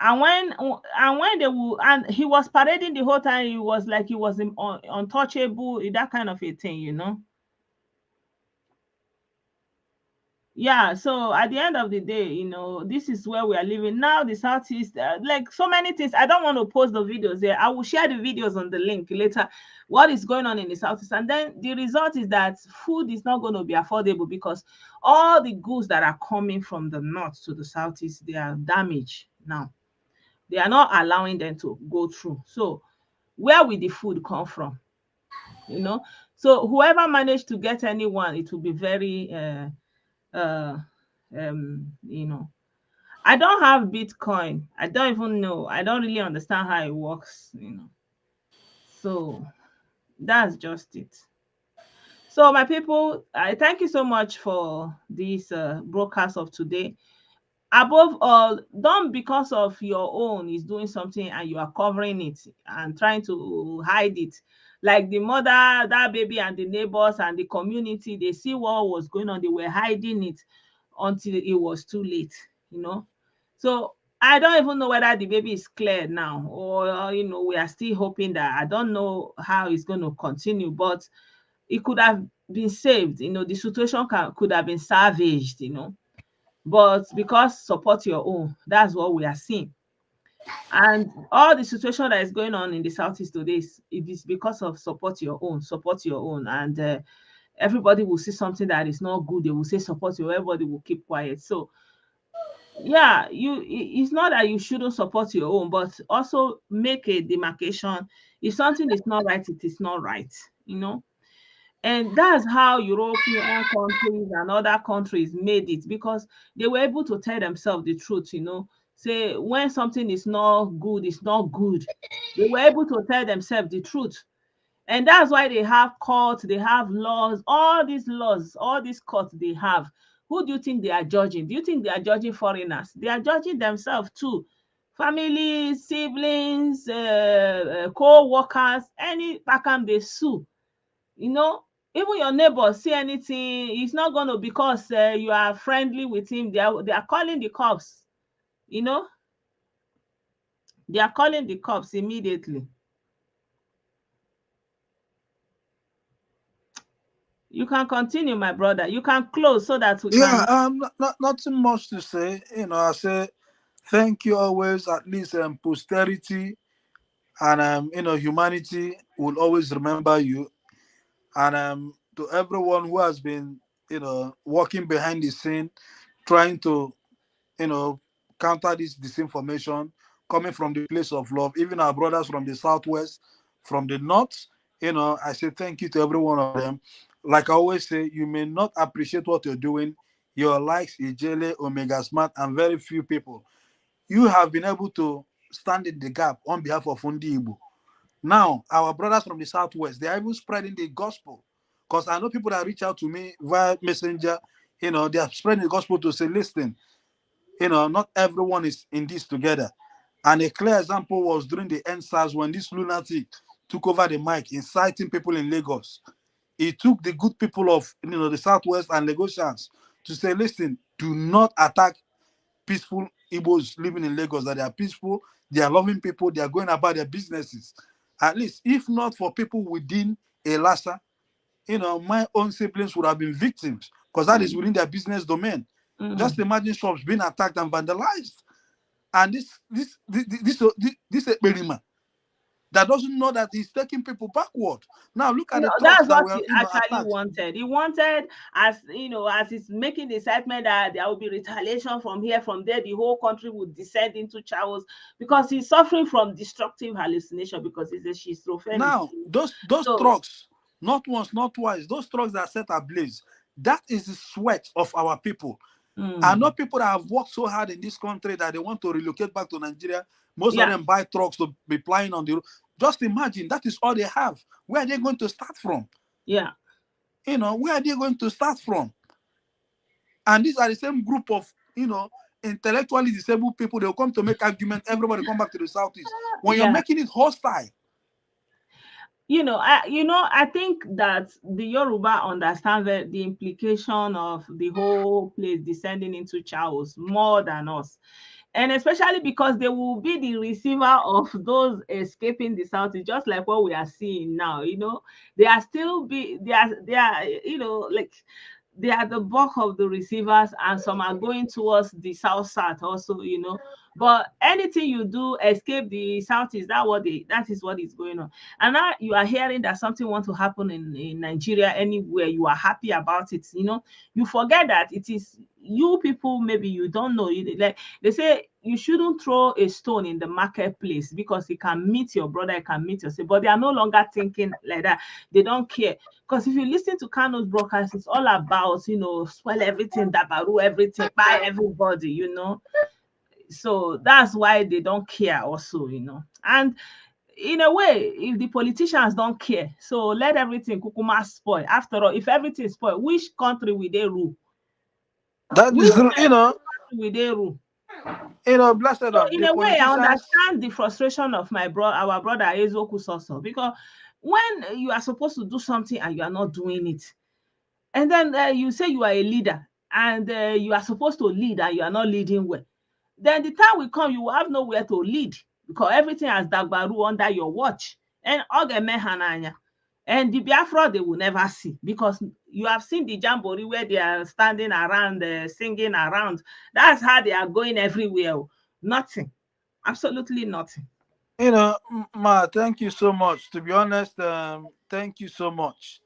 S1: And when they will, and he was parading the whole time, he was like he was untouchable, that kind of a thing. Yeah, so at the end of the day, this is where we are living now. The Southeast, like so many things. I don't want to post the videos there. I will share the videos on the link later, what is going on in the Southeast. And then the result is that food is not going to be affordable, because all the goods that are coming from the north to the Southeast, they are damaged now. They are not allowing them to go through. So where will the food come from? So whoever managed to get anyone, it will be very I don't have Bitcoin. I don't even know. I don't really understand how it works. So that's just it. So my people, I thank you so much for this broadcast of today. Above all, don't, because of your own is doing something and you are covering it and trying to hide it. Like the mother, that baby, and the neighbors and the community, they see what was going on. They were hiding it until it was too late, So I don't even know whether the baby is cleared now, or, we are still hoping that. I don't know how it's going to continue, but it could have been saved. The situation could have been salvaged, But because support your own, that's what we are seeing. And all the situation that is going on in the Southeast today, it is because of support your own. And everybody will see something that is not good, they will say support your own, everybody will keep quiet. So yeah, it's not that you shouldn't support your own, but also make a demarcation. If something is not right, it is not right, And that's how European countries and other countries made it, because they were able to tell themselves the truth, Say when something is not good, it's not good. They were able to tell themselves the truth. And that's why they have courts, they have laws, all these courts they have. Who do you think they are judging? Do you think they are judging foreigners? They are judging themselves too. Families, siblings, co-workers, any pakam they sue. Even your neighbor see anything, it's not going to, because you are friendly with him, they are calling the cops. They are calling the cops immediately. You can continue, my brother. You can close so that we can.
S5: Nothing much to say. I say thank you always. At least posterity and humanity will always remember you. And to everyone who has been working behind the scene, trying to counter this disinformation coming from the place of love, even our brothers from the southwest, from the north, I say thank you to every one of them. Like I always say, you may not appreciate what you're doing. Your likes, Ijele, Omega Smart, and very few people. You have been able to stand in the gap on behalf of Fundi Igbo. Now, our brothers from the southwest, they are even spreading the gospel. Because I know people that reach out to me via messenger, they are spreading the gospel to say, listen, not everyone is in this together. And a clear example was during the NSAS when this lunatic took over the mic, inciting people in Lagos. It took the good people of the Southwest and Lagosians to say, listen, do not attack peaceful Igbos living in Lagos, that they are peaceful, they are loving people, they are going about their businesses. At least, if not for people within a Lassa, my own siblings would have been victims, because that is within their business domain. Just imagine shops being attacked and vandalized. And this Berima that doesn't know that he's taking people backward. Now look at the trucks
S1: that's
S5: that
S1: what
S5: were
S1: he actually
S5: attacked.
S1: wanted. He wanted, as he's making the excitement that there will be retaliation from here, from there, the whole country would descend into chaos, because he's suffering from destructive hallucination, because he's a schizophrenic.
S5: Now those trucks, not once, not twice, those trucks that are set ablaze, that is the sweat of our people. And not people that have worked so hard in this country that they want to relocate back to Nigeria. Most of them buy trucks to be plying on the road. Just imagine, that is all they have. Where are they going to start from?
S1: Yeah.
S5: Where are they going to start from? And these are the same group of, intellectually disabled people. They'll come to make argument. Everybody come back to the Southeast. When you're making it hostile.
S1: I think that the Yoruba understand the implication of the whole place descending into chaos more than us. And especially because they will be the receiver of those escaping the South, just like what we are seeing now. They are still they are like they are the bulk of the receivers, and some are going towards the South also. But anything you do escape the South, that is what is going on. And now you are hearing that something wants to happen in Nigeria, anywhere, you are happy about it. You forget that it is you people, maybe you don't know. Like they say, you shouldn't throw a stone in the marketplace, because it can meet your brother, it can meet yourself. But they are no longer thinking like that. They don't care. Because if you listen to Kanu's broadcast, it's all about, swell everything, dabaru everything, buy everybody, So that's why they don't care also, And in a way, if the politicians don't care, so let everything kukuma spoil. After all, if everything spoil, which country will they rule?
S5: That is,
S1: will they rule?
S5: Blessedom.
S1: So in a way, I understand the frustration of our brother Ezoku Soso, because when you are supposed to do something and you are not doing it, and then you say you are a leader, and you are supposed to lead and you are not leading well, then the time will come you will have nowhere to lead, because everything has dagbaru under your watch. And and the Biafra they will never see, because you have seen the jamboree where they are standing around, singing around. That's how they are going everywhere. Nothing. Absolutely nothing.
S5: Ma, thank you so much. To be honest, thank you so much.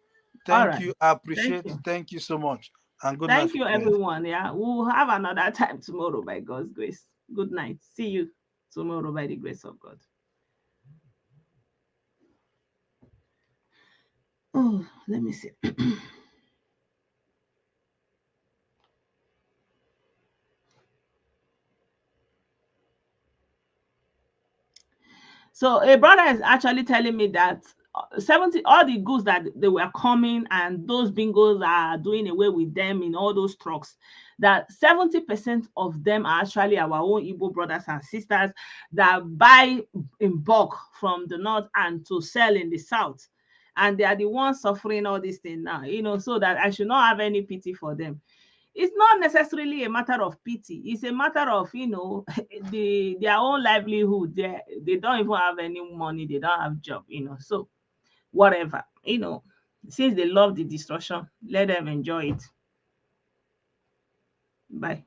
S5: Thank you. I appreciate it. Thank you so much. And good night.
S1: Thank you, everyone. Yeah, we'll have another time tomorrow by God's grace. Good night. See you tomorrow by the grace of God. Oh, let me see. So a brother is actually telling me that 70, all the goods that they were coming, and those bingos are doing away with them in all those trucks, that 70% of them are actually our own Igbo brothers and sisters that buy in bulk from the north and to sell in the south. And they are the ones suffering all this thing now, so that I should not have any pity for them. It's not necessarily a matter of pity. It's a matter of, their own livelihood. They don't even have any money. They don't have job, so whatever, since they love the destruction, let them enjoy it. Bye.